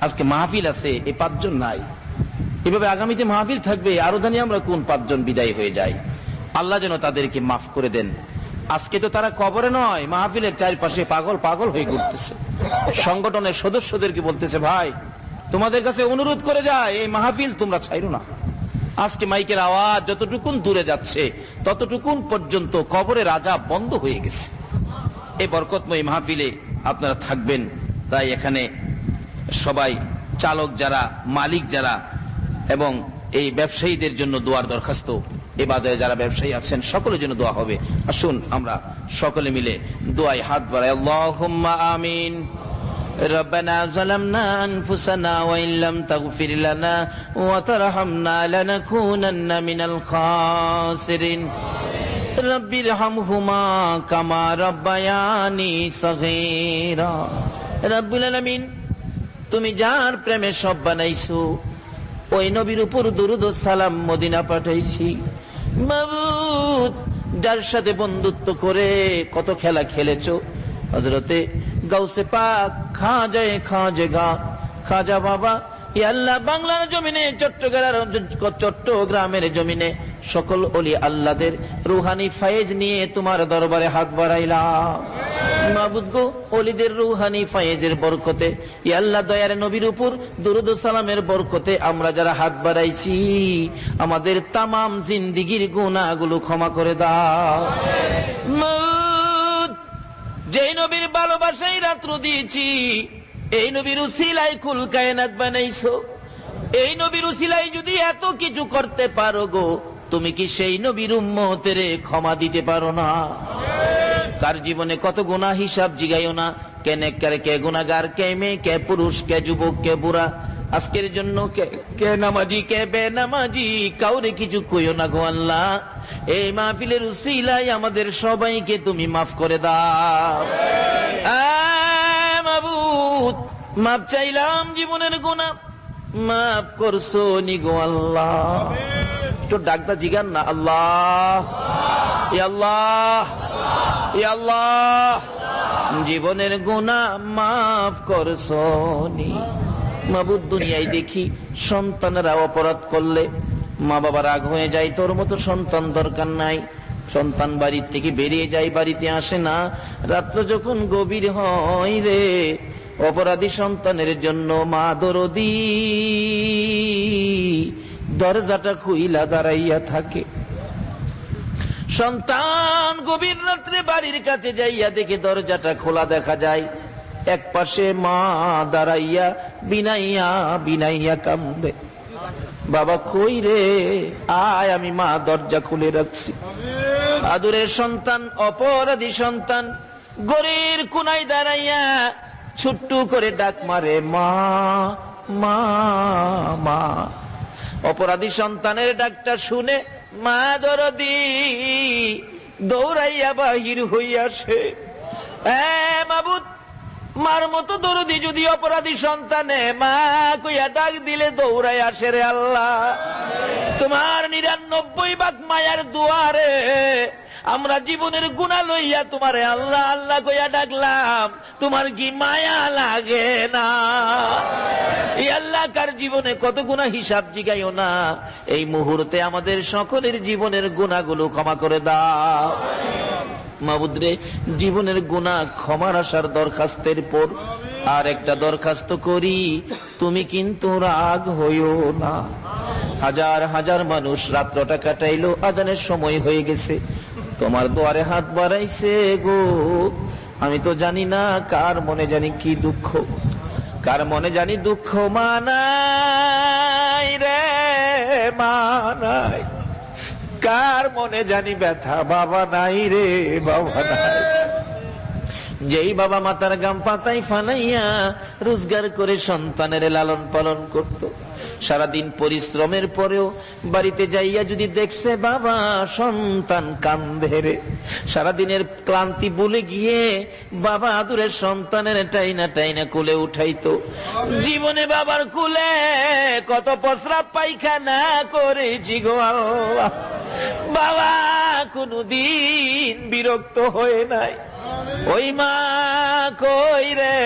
আজকে মাহফিল আছে, এই 5 জন নাই। এভাবে আগামীতে মাহফিল থাকবে, আরো জানি আমরা কোন 5 জন বিদায় হয়ে যায়। আল্লাহ যেন তাদেরকে মাফ করে দেন। আজকে তো তারা কবরে নয়, মাহফিলের চারপাশে পাগল পাগল হয়ে ঘুরতেছে। সংগঠনের সদস্যদেরকে বলতেছে, ভাই তোমাদের কাছে অনুরোধ করে যায়, এই মাহফিল তোমরা ছাইরো না। আজকে মাইকের আওয়াজ যতটুকুন দূরে যাচ্ছে ততটুকুন পর্যন্ত কবরের আযাব বন্ধ হয়ে গেছে। এই বরকতময় মাহফিলে আপনারা থাকবেন, তাই এখানে সবাই চালক যারা, মালিক যারা এবং এই ব্যবসায়ীদের জন্য দোয়ার দরখাস্ত, এ বাজারে যারা ব্যবসায়ী আছেন সকলের জন্য দোয়া হবে। আসুন আমরা সকলে মিলে দোয়ায় হাত বাড়াই। আল্লাহুম্মা আমিন। ربنا ظلمنا أنفسنا وإن لم تغفر لنا وترحمنا لنكونن من الخاسرين رب ارحمهما كما ربياني صغيرا رب العالمين তুমি যার প্রেমে সব বানাইছো, ওই নবীর উপর দুরূদ ও সালাম মদিনা পাঠাইছি। মাবুদ, যার সাথে বন্ধুত্ব করে কত খেলা খেলেছো, হযরতে গাউসে পাক খাজা বাবা, ইয়া আল্লাহ বাংলার জমিনে, চট্টগ্রামের জমিনে সকল ওলি আল্লাহদের রুহানি ফায়েজ নিয়ে তোমার দরবারে হাত বাড়াইলাম। মাবুদ গো, ওলিদের রুহানি ফায়েজের বরকতে, ইয়া আল্লাহ দয়ার নবীর উপর দুরূদ ও সালামের বরকতে আমরা যারা হাত বাড়াইছি, আমাদের তামাম জিন্দেগীর গুনাহগুলো ক্ষমা করে দাও। যেই নবীর ভালোবাসাই রাত্র দিয়েছি, এই নবীর উসিলায় কুল কায়নাত বানাইছো। এই নবীর উসিলায় যদি এত কিছু করতে পারো গো, তুমি কি সেই নবীর উম্মতের ক্ষমা দিতে পারো না? তার জীবনে কত গুনাহ হিসাব জিগাইও না। কে নেককার, কে গুনাহগার, কে মেয়ে, কে পুরুষ, কে যুবক, কে বুড়া, আজকের জন্য কে নামাজি, কে বেনামাজি, কাউরে কিছু কইও না গো আল্লাহ। এই মাহফিলের উসিলায় আমাদের সবাইকে তুমি মাফ করে দাও। মাবুদ, মাপ চাইলাম জীবনের গুনাহ, মাফ করছো নি গো আল্লাহ। একটু ডাকদা জিগান না, আল্লাহ ইয়া আল্লাহ ইয়া আল্লাহ, জীবনের গুনাহ মাফ করছো নি। মাবুদ, দুনিয়ায় দেখি সন্তানেরা অপরাধ করলে মা বাবা রাগ হয়ে যায়, তোর মতো সন্তান দরকার নাই। সন্তান বাড়ির থেকে বেরিয়ে যায়, বাড়িতে আসে না। রাত্র যখন গভীর হয় রে, অপরাধী সন্তানের জন্য মা দরদি দরজাটা খুইলা দাঁড়াইয়া থাকে। সন্তান গভীর রাত্রে বাড়ির কাছে যাইয়া দেখে দরজাটা খোলা দেখা যায়। এক পাশে মা দাঁড়াইয়া বিনাইয়া বিনাইয়া কান্দে, বাবা কই রে, আয়, আমি মা দরজা খুলে রাখছি। আদুরের সন্তান, অপরাধী সন্তান গড়ের কোনায় দাঁড়াইয়া ছোট্ট করে ডাক মারে, মা মা মা। অপরাধী সন্তানের ডাকটা শুনে মা দরদি দৌড়াইয়া বাহির হইয়াছে। মাবুদ, মার মতো দরদি যদি অপরাধী সন্তানে মা কইয়া ডাক দিলে দৌড়াই আসে রে আল্লাহ। তোমার 99 ভাগ মায়ার দুয়ারে আমরা জীবনের গুনাহ লইয়া তোমারে আল্লাহ আল্লাহ কইয়া ডাকলাম, তোমার কি মায়া লাগে না? এই আল্লাহ কার জীবনে কত গুনাহ হিসাব জিগাইও না। এই মুহূর্তে আমাদের সকলের জীবনের গুনাহগুলো ক্ষমা করে দাও। মাবুদ রে, জীবনের গুনাহ ক্ষমার আসার দরখাস্তের পর আর একটা দরখাস্ত করি, তুমি কিন্তু রাগ হইও না। হাজার হাজার মানুষ রাত্রটা কাটাইলো, আজানের সময় হয়ে গেছে, তোমার দুয়ারে হাত বাড়াইছে গো। আমি তো জানি না কার মনে জানি কি দুঃখ, কার মনে জানি দুঃখ মানাই রে মানাই, কার মনে জানি ব্যথা বাবা নাই রে বাবা নাই। যেই বাবা মাথার গাম পাতায় ফালাইয়া রোজগার করে সন্তানের লালন পালন করত, সারাদিন পরিশ্রমের পরেও বাড়িতে যাইয়া যদি দেখছে বাবা সন্তান কান্দে রে, সারাদিনের ক্লান্তি ভুলে গিয়ে বাবা আদুরের সন্তানের টাইনা টাইনা কোলে উঠাইতো। জীবনে বাবার কোলে কত প্রস্রাব পায়খানা করেছি গো আল্লাহ, বাবা কোনদিন বিরক্ত হয়ে নাই। ওই মা কই রে,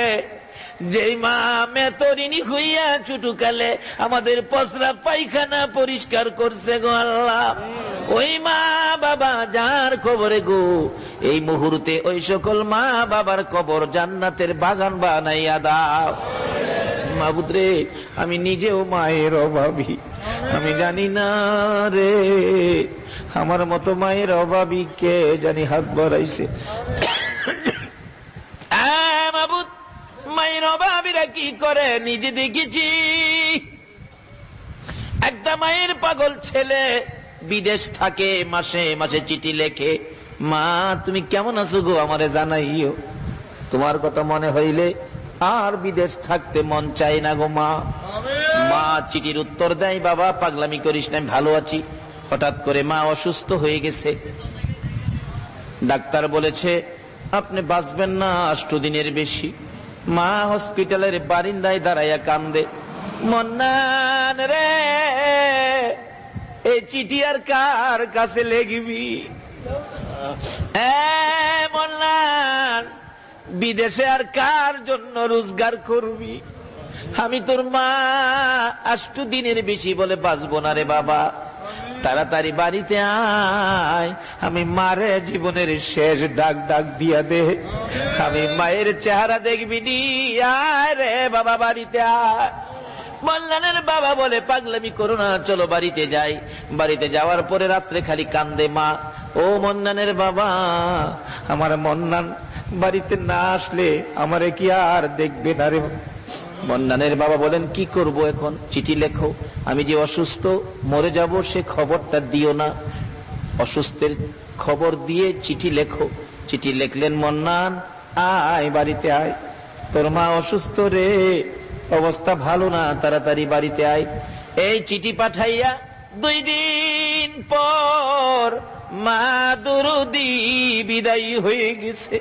যেই মা মেতরিনী হইয়া ছোটকালে আমাদের প্রস্রাব পায়খানা পরিষ্কার করছে গো আল্লাহ, ওই মা বাবা যার কবরে গো এই মুহূর্তে ওই সকল মা বাবার কবর জান্নাতের বাগান বানাইয়া দাও। মাবুদ রে, আমি নিজেও মায়ের অভাবী, আমি জানি না রে আমার মতো মায়ের অভাবী কে জানি হাত বাড়াইছে। মাবুদ, মায়ের অভাবীরা কি করে নিজে দেখেছি। একটা মায়ের পাগল ছেলে বিদেশ থাকে, মাসে মাসে চিঠি লেখে, মা তুমি কেমন আছো গো আমারে জানাইও, তোমার কথা মনে হইলে আর বিদেশ থাকতে মন চাই না গো মা। মা চিঠির উত্তর দেয়, বাবা পাগলামি করিস না, ভালো আছি। হঠাৎ করে মা অসুস্থ হয়ে গেছে, ডাক্তার বলেছে আপনি বাঁচবেন না 8 দিনের বেশি। মা হসপিটালের বারিন্দায় দাঁড়াইয়া কান্দে, মন্নান রে এই চিঠি আর কার কাছে লেগবি, মন্নান বিদেশে আর কার জন্য রোজগার করবি, আমি তোর মা 8 দিনের বেশি বলে বাঁচবো না রে বাবা, তাড়াতাড়ি বাড়িতে আয়, আমি মারে জীবনের শেষ ডাক ডাক দিয়া দে, আমি মায়ের চেহারা দেখবি নি, আয় রে বাবা বাড়িতে আয়। মন্নানের বাবা বলে পাগলামি করো না, চলো বাড়িতে যাই। বাড়িতে যাওয়ার পরে রাত্রে খালি কান্দে মা, ও মন্নানের বাবা, আমার মন্নান বাড়িতে না আসলে আমারে কি আর দেখবে না রে। মন্নানের বাবা বলেন কি করব এখন, চিঠি লেখো, আমি যে অসুস্থ মরে যাব সে খবরটা দিও না, অসুস্থের খবর দিয়ে চিঠি লেখো। চিঠি লিখলেন, মন্নান আয় বাড়িতে আয়, তোর মা অসুস্থ রে, অবস্থা ভালো না, তাড়াতাড়ি বাড়িতে আয়। এই চিঠি পাঠাইয়া 2 দিন পর মা দরদি বিদায়ী হয়ে গেছে।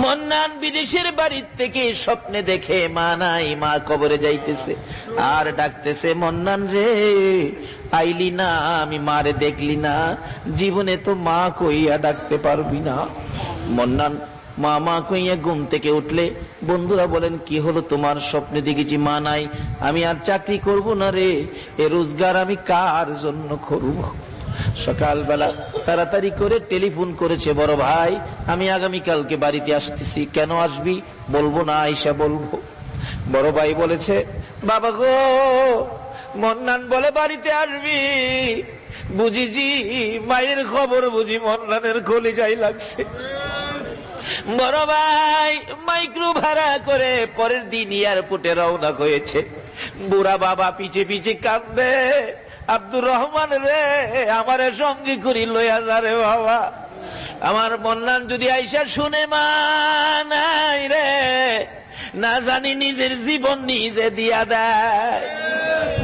মন্নান বিদেশের বাড়ির থেকে স্বপ্নে দেখে মা নাই, মা কবরে যাইতেছে আর ডাকতেছে, মন্নান রে আইলি না, আমি মারে দেখলি না, জীবনে তো মা কইয়া ডাকতে পারবি না। মন্নান মা মা কইয়া ঘুম থেকে উঠলে বন্ধুরা বলেন, কি হলো তোমার, স্বপ্নে দেখেছি মা নাই, আমি আর চাকরি করব না রে, এ রোজগার আমি কার জন্য করব। সকালবেলা তাড়াতাড়ি করে টেলিফোন করেছে, বড় ভাই আমি আগামীকালকে বাড়িতে আসতেছি, কেন আসবি বলবো না, আইসা বলবো। বড় ভাই বলেছে, বাবা গো মন্নান বলে বাড়িতে আসবি, বুঝিছি মায়ের খবর বুঝি মন্নানের কলিজায় লাগছে। বড় ভাই মাইক্রো ভাড়া করে পরের দিন এয়ারপোর্টে রওনা হয়েছে। বুড়া বাবা পিছে পিছে কাঁদবে, আব্দুর রহমান রে আমারে সঙ্গে করি লইয়া যা রে বাবা, আমার মন্নান যদি আইসা শুনে মা নাই রে, না জানি নিজের জীবন নিজে দিয়া দেয়।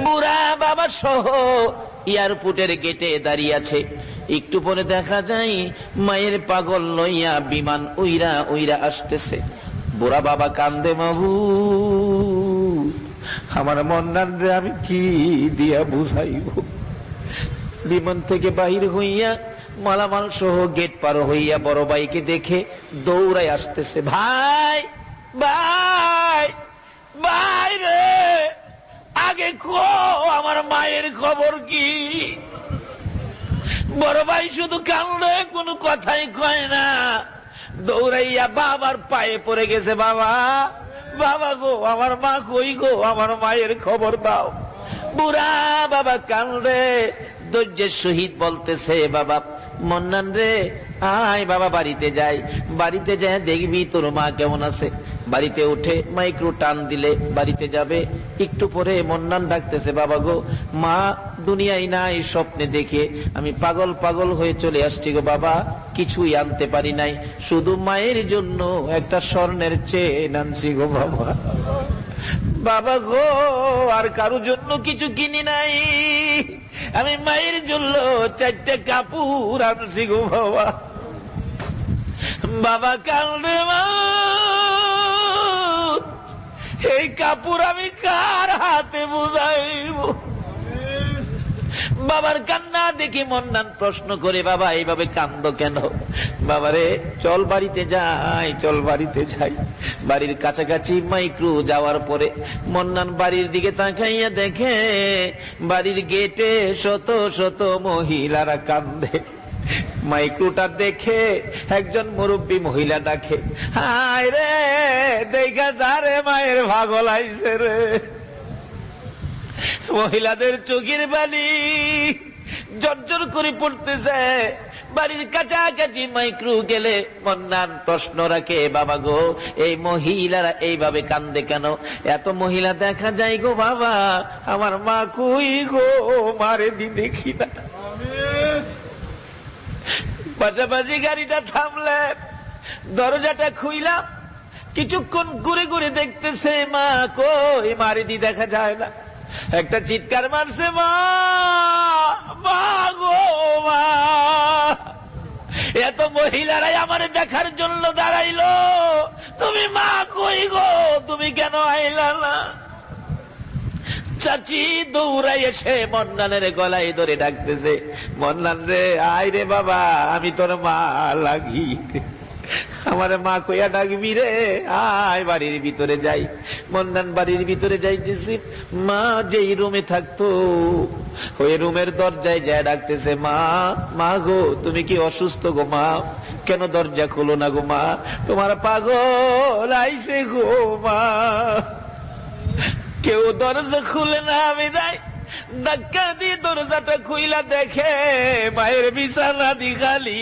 বুড়া বাবা সহ এয়ারপোর্টের গেটে দাঁড়িয়ে আছে। একটু পরে দেখা যায় মায়ের পাগল লইয়া বিমান উইরা উইরা আসতেছে। বুড়া বাবা কান্দে, মাবু আমার মন্নান রে আমি কি দিয়া বুঝাইব। বিমান থেকে বাহির হইয়া মালামাল সহ গেট পার হইয়া বড় ভাইকে দেখে দৌড়াই আসতেছে, ভাই ভাই ভাই রে আগে কো আমার মায়ের খবর কি। বড় ভাই শুধু কান্দে, কোনো কথাই কয় না, দৌড়াইয়া বাবার পায়ে পড়ে গেছে, বাবা বাবা গো আমার মা কই গো, আমার মায়ের খবর দাও। বুড়া বাবা কান্দে, ধৈর্যের সহিত বলতেছে, বাবা মন্নান রে আয় বাবা বাড়িতে যাই, বাড়িতে যায় দেখবি তোর মা কেমন আছে। বাড়িতে উঠে মাইক্রো টান দিলে বাড়িতে যাবে। একটু পরে মন্নান ডাকতেছে, বাবা গো, মা দুনিয়ায় নাই, স্বপ্নে দেখে আমি পাগল পাগল হয়ে চলে আসছি গো বাবা, কিছুই আনতে পারি নাই, শুধু মায়ের জন্য একটা স্বর্ণের চেন আনছি গো বাবা। বাবা গো, আর কারো জন্য কিছু কিনি নাই, আমি মায়ের জন্য 4টা কাপড় আনছি গো বাবা। বাবা কান্দে, মা এই কাপড় আমি কার হাতে বুঝাইব? বাবার কান্না দেখে মন্নান প্রশ্ন করে, বাবা এইভাবে কান্দ কেন? বাবারে চল বাড়িতে যাই, চল বাড়িতে যাই। বাড়ির কাছাকাছি মাইক্রো যাওয়ার পরে মন্নান বাড়ির দিকে তাকাইয়া দেখে বাড়ির গেটে শত শত মহিলারা কান্দে। মাইক্রোটা দেখে একজন মুরব্বী মহিলা ডাকে, হায় রে দেখা যা রে, মায়ের পাগল আইছে রে। মহিলাদের চোখের বালি জর্জর করে পড়তেছে। বাড়ির কাছাকাছি মাইক্রো গেলে মন্নান প্রশ্ন রাখে, বাবা গো, এই মহিলারা এইভাবে কান্দে কেন? এত মহিলা দেখা যায় গো বাবা, আমার মা কই গো, মারে দি দেখি না। পাশাপাশি গাড়িটা থামলে দরজাটা খুইলাম, কিছুক্ষণ ঘুরে ঘুরে দেখতেছে মা কই, মারে দি দেখা যায় না। একটা চিৎকার মারছে, মা, মা গো মা। এত মহিলারাই আমার দেখার জন্য দাঁড়াইলো, তুমি মা কই গো, তুমি কেন আইলা না? চাচি দৌড়াই এসে মন্নানের গলায় ধরে ডাকতেছে, মন্নান রে, আয় রে বাবা, আমি তোর মা লাগি, আমার মা কইয়া ডাকবি রে, আয় বাড়ির ভিতরে যাই। মন্নান বাড়ির ভিতরে যাইতেছি, মা যেই রুমে থাকতো ওই রুমের দরজায় যায় ডাকতেছে, মা, মা গো, তুমি কি অসুস্থ গো মা? কেন দরজা খোলো না গো মা? তোমার পাগল আইছে গো মা। কেউ দরজা খুলে না, আমি যাই ধাক্কা দিয়ে দরজাটা খুইলা দেখে মায়ের বিছানা দি খালি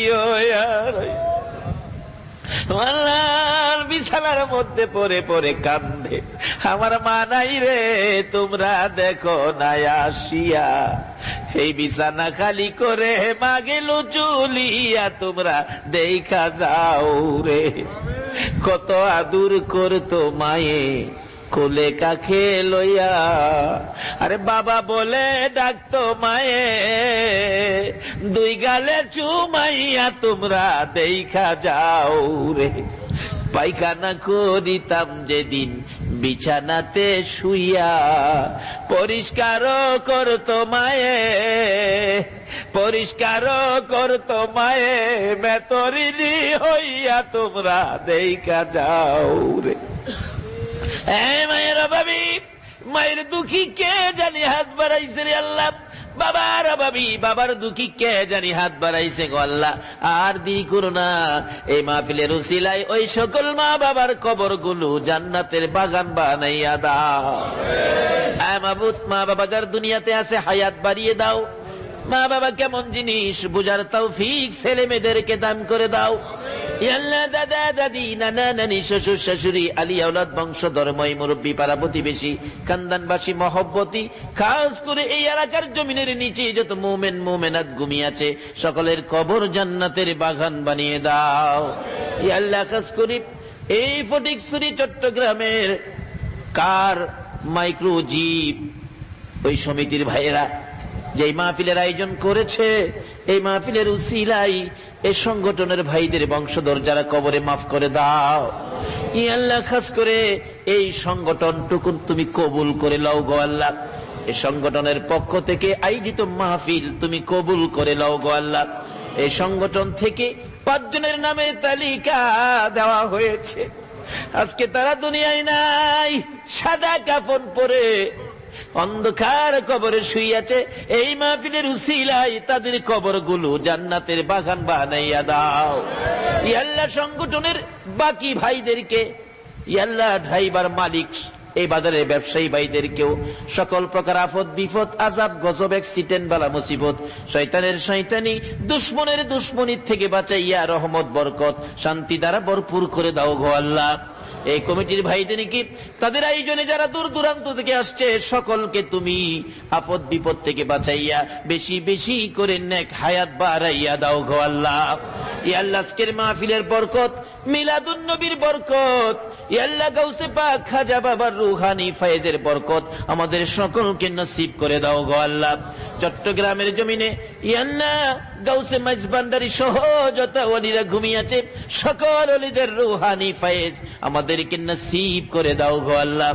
বিছানার মধ্যে পড়ে পড়ে কান্দে, আমার মা নাই রে, তোমরা দেখো না আসিয়া, এই বিছানা খালি করে মা গেল চলিয়া, তোমরা দেখা যাও রে। কত আদর করতো মায়ে কোলে কাখে লইয়া, আরে বাবা বলে ডাকতো মায়ে, দুই গালে চুমাইয়া, তোমরা দেখা যাও রে। পায়খানা করিতাম যেদিন বিছানাতে শুইয়া, পরিষ্কার করতো মায়ে, পরিষ্কার করতো মায়ে, মেতরিনি হইয়া, তোমরা দেখা যাও রে। মায়ের অভাবী, মায়ের দুঃখী কে জানি হাত বাড়াইছে রে আল্লাহ। বাবার অভাবী, বাবার দুঃখী কে জানি হাত বাড়াইছে গো আল্লাহ। আর দেরি করো না, এই মাহফিলের উসিলায় ওই সকল মা বাবার কবর গুলো জান্নাতের বাগান বানাইয়া দাও। মাবুদ, মা বাবা যার দুনিয়াতে আছে হায়াত বাড়িয়ে দাও। মা বাবা কেমন জিনিস বুঝার তৌফিক ছেলে মেয়েদেরকে দান করে দাও। আল্লাহ, দাদা দাদি, নানা নানি, শ্বশুর শাশুড়ি, আলী আওলাদ, বংশধর্মই, মুরব্বী, পাড়া প্রতিবেশী, খানদানবাসী, মহব্বতি, খাস করে এই এলাকার জমিনের নিচে যত মুমিন মুমিনাত ঘুমিয়ে আছে, সকলের কবর জান্নাতের বাগান বানিয়ে দাও। আল্লাহ, খাস করে এই ফটিকছড়ি চট্টগ্রামের কার মাইক্রো জিপ ওই সমিতির ভাইয়েরা যে মাহফিলের আয়োজন করেছে, এই মাহফিলের উসিলাই এই সংগঠনের ভাইদের বংশধর যারা কবরে মাফ করে দাও। ই আল্লাহ, খাস করে এই সংগঠনটুকুন তুমি কবুল করে লও গো আল্লাহ। এই সংগঠনের পক্ষ থেকে আয়োজিত মাহফিল তুমি কবুল করে লও গো আল্লাহ। এই সংগঠন থেকে 5 জনের নামের তালিকা দেওয়া হয়েছে, আজকে তারা দুনিয়ায় নাই, সাদা কাফন পরে অন্ধকার কবরে শুইয়াছে। এই মাহফিলের উসিলায় তাদের কবরগুলো জান্নাতের বাগান বানাইয়া দাও। ইয়া আল্লাহ, সংগঠনের বাকি ভাইদেরকে, ইয়া আল্লাহ, ড্রাইভার, মালিক, এই বাজারের ব্যবসায়ী ভাইদেরকেও সকল প্রকার আফত বিপদ, আযাব, গজব, অ্যাক্সিডেন্ট, বালা মুসিবত, শয়তানের শয়তানি, দুশমনের দুশমনির থেকে বাঁচাইয়া রহমত, বরকত, শান্তি দ্বারা ভরপুর করে দাও গো আল্লাহ। এই কমিটির ভাইদের কি তাদের আয়োজনে যারা দূর দূরান্ত থেকে আসছে সকলকে তুমি আপদ বিপদ থেকে বাঁচাইয়া বেশি বেশি করে নেক হায়াত বাড়াইয়া দাও গো আল্লাহ। ইয়া আল্লাহ আজকের মাহফিলের বরকত, মিলাদুন নবীর বরকত, ইয়া আল্লাহ গাউসে পাক খাজা বাবার রুহানি ফয়েজের বরকত আমাদের সকলকে নসিব করে দাও গো আল্লাহ। চট্টগ্রামের জমিনে ইয়া আল্লাহ গাউসে মাইজবান্ডারি সহ যত ওলিরা ঘুমিয়ে আছে সকল ওলিদের রুহানি ফয়েজ আমাদেরকে নসিব করে দাও গো আল্লাহ।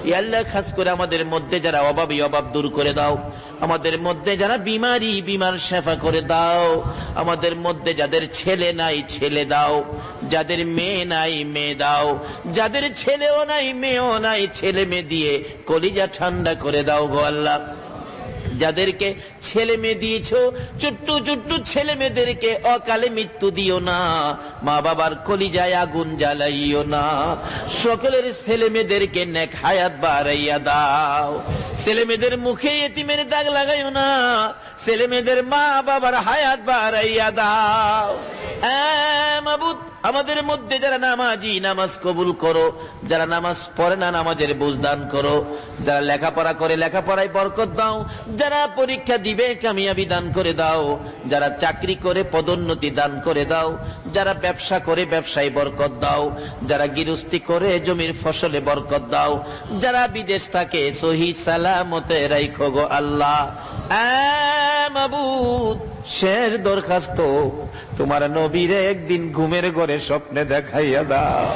ইয়া আল্লাহ খাস করে আমাদের মধ্যে যারা অভাবী অভাব দূর করে দাও, আমাদের মধ্যে যারা বিমারি বিমার শেফা করে দাও, আমাদের মধ্যে যাদের ছেলে নাই ছেলে দাও, যাদের মেয়ে নাই মেয়ে দাও, যাদের ছেলেও নাই মেয়েও নাই ছেলে মেয়ে দিয়ে কলিজা ঠান্ডা করে দাও গো আল্লাহ। যাদেরকে ছেলে মেয়ে দিয়েছো ছোট্ট ছোট্ট ছেলে মেয়েদেরকে অকালে মৃত্যু দিও না, মা বাবার কলিজায় আগুন জ্বালাইও না, সকলের ছেলে মেয়েদেরকে নেক হায়াত বাড়াইয়া দাও। ছেলে মেয়েদের মুখে এতিমের দাগ লাগাইও না, ছেলে মেয়েদের মা বাবার হায়াত বাড়াইয়া দাও। মাবুদ আমাদের মধ্যে যারা নামাজি নামাজ কবুল করো, যারা নামাজ পড়ে না নামাজের বুঝ দান করো, যারা লেখাপড়া করে লেখাপড়ায় বরকত দাও, যারা পরীক্ষা দিবে কামিয়াবি দান করে দাও, যারা চাকরি করে পদোন্নতি দান করে দাও, যারা ব্যবসা করে ব্যবসায় বরকত দাও, যারা গৃহস্থী করে জমির ফসলে বরকত দাও, যারা বিদেশ থাকে সহি সালামতে রাখো গো আল্লাহ। মাবুদ শেষ দরখাস্ত, তোমার নবীরে একদিন ঘুমের ঘরে স্বপ্নে দেখাইয়া দাও।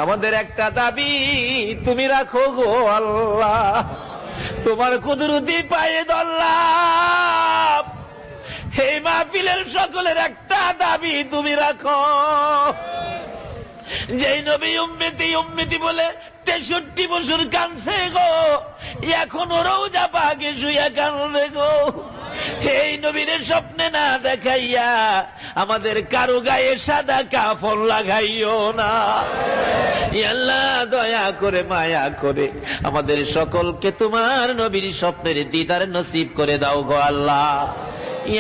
আমাদের একটা দাবি তুমি রাখো গো আল্লাহ, তোমার কুদরতি পায়ে ধরলাম। এই মাহফিলের সকলের একটা দাবি তুমি রাখো, যেই নবী উম্মতি উম্মতি বলে 63 বছর কাঁদছে গো, এখনো রওজা পাকে শুইয়া কাঁদবে গো। এই নবীরে স্বপ্নে না দেখাইয়া আমাদের কারো গায়ে সাদা কাফন লাগাইও না। আল্লাহ দয়া করে মায়া করে আমাদের সকলকে তোমার নবীর স্বপ্নের দিদার নসিব করে দাও গো আল্লাহ।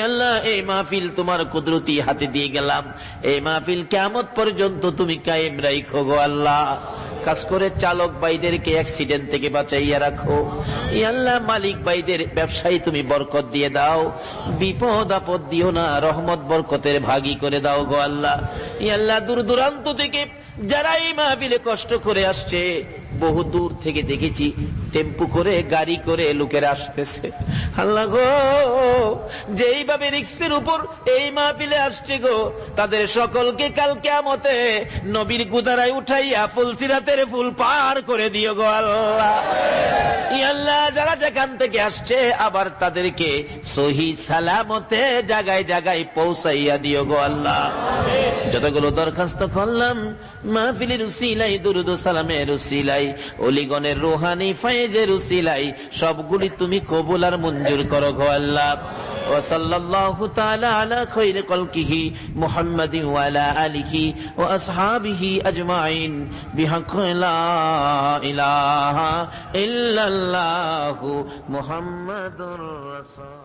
আল্লাহ এই মাহফিল তোমার কুদরতি হাতে দিয়ে গেলাম, এই মাহফিল কিয়ামত পর্যন্ত তুমি কায়েম রাখো গো আল্লাহ। কাজ করে চালক ভাইদেরকে অ্যাক্সিডেন্ট থেকে বাঁচাইয়া রাখো। আল্লাহ মালিক ভাইদের ব্যবসায়ী তুমি বরকত দিয়ে দাও, বিপদ আপদ দিও না, রহমত বরকতের ভাগী করে দাও গো আল্লাহ। আল্লাহ দূর দূরান্ত থেকে যারা এই মাহফিলে কষ্ট করে আসছে, বহু দূর থেকে দেখেছি টেম্পু করে গাড়ি করে লোকেরা আসতেছে। আল্লাহ গো যেইভাবে রিক্সের উপর এই মাহফিলে আসছে গো, তাদের সকলকে কাল কিয়ামতে নবীর গুদারায় উঠাইয়া ফুলসিরাতের ফুল পার করে দিও গো আল্লাহ। আল্লাহ যারা যেখান থেকে আসছে আবার তাদেরকে সহি সালামতে জায়গায় জায়গায় পৌঁছাইয়া দিও গো আল্লাহ। যতগুলো দরখাস্ত করলাম মাহফিলের উসিলাই, দুরুদ ও সালামের উসিলাই, ওলিগণের রুহানি ফয়েজের উসিলাই সবগুলি তুমি কবুল আর মঞ্জুর করো গো আল্লাহ। ওয়া সাল্লাল্লাহু তাআলা আলা খায়রি খালকিহি মুহাম্মাদিন ওয়া আলা আলিহি ওয়া আসহাবিহি আজমাইন বিহাক্কি লা ইলাহা ইল্লাল্লাহু মুহাম্মাদুর রাসূল।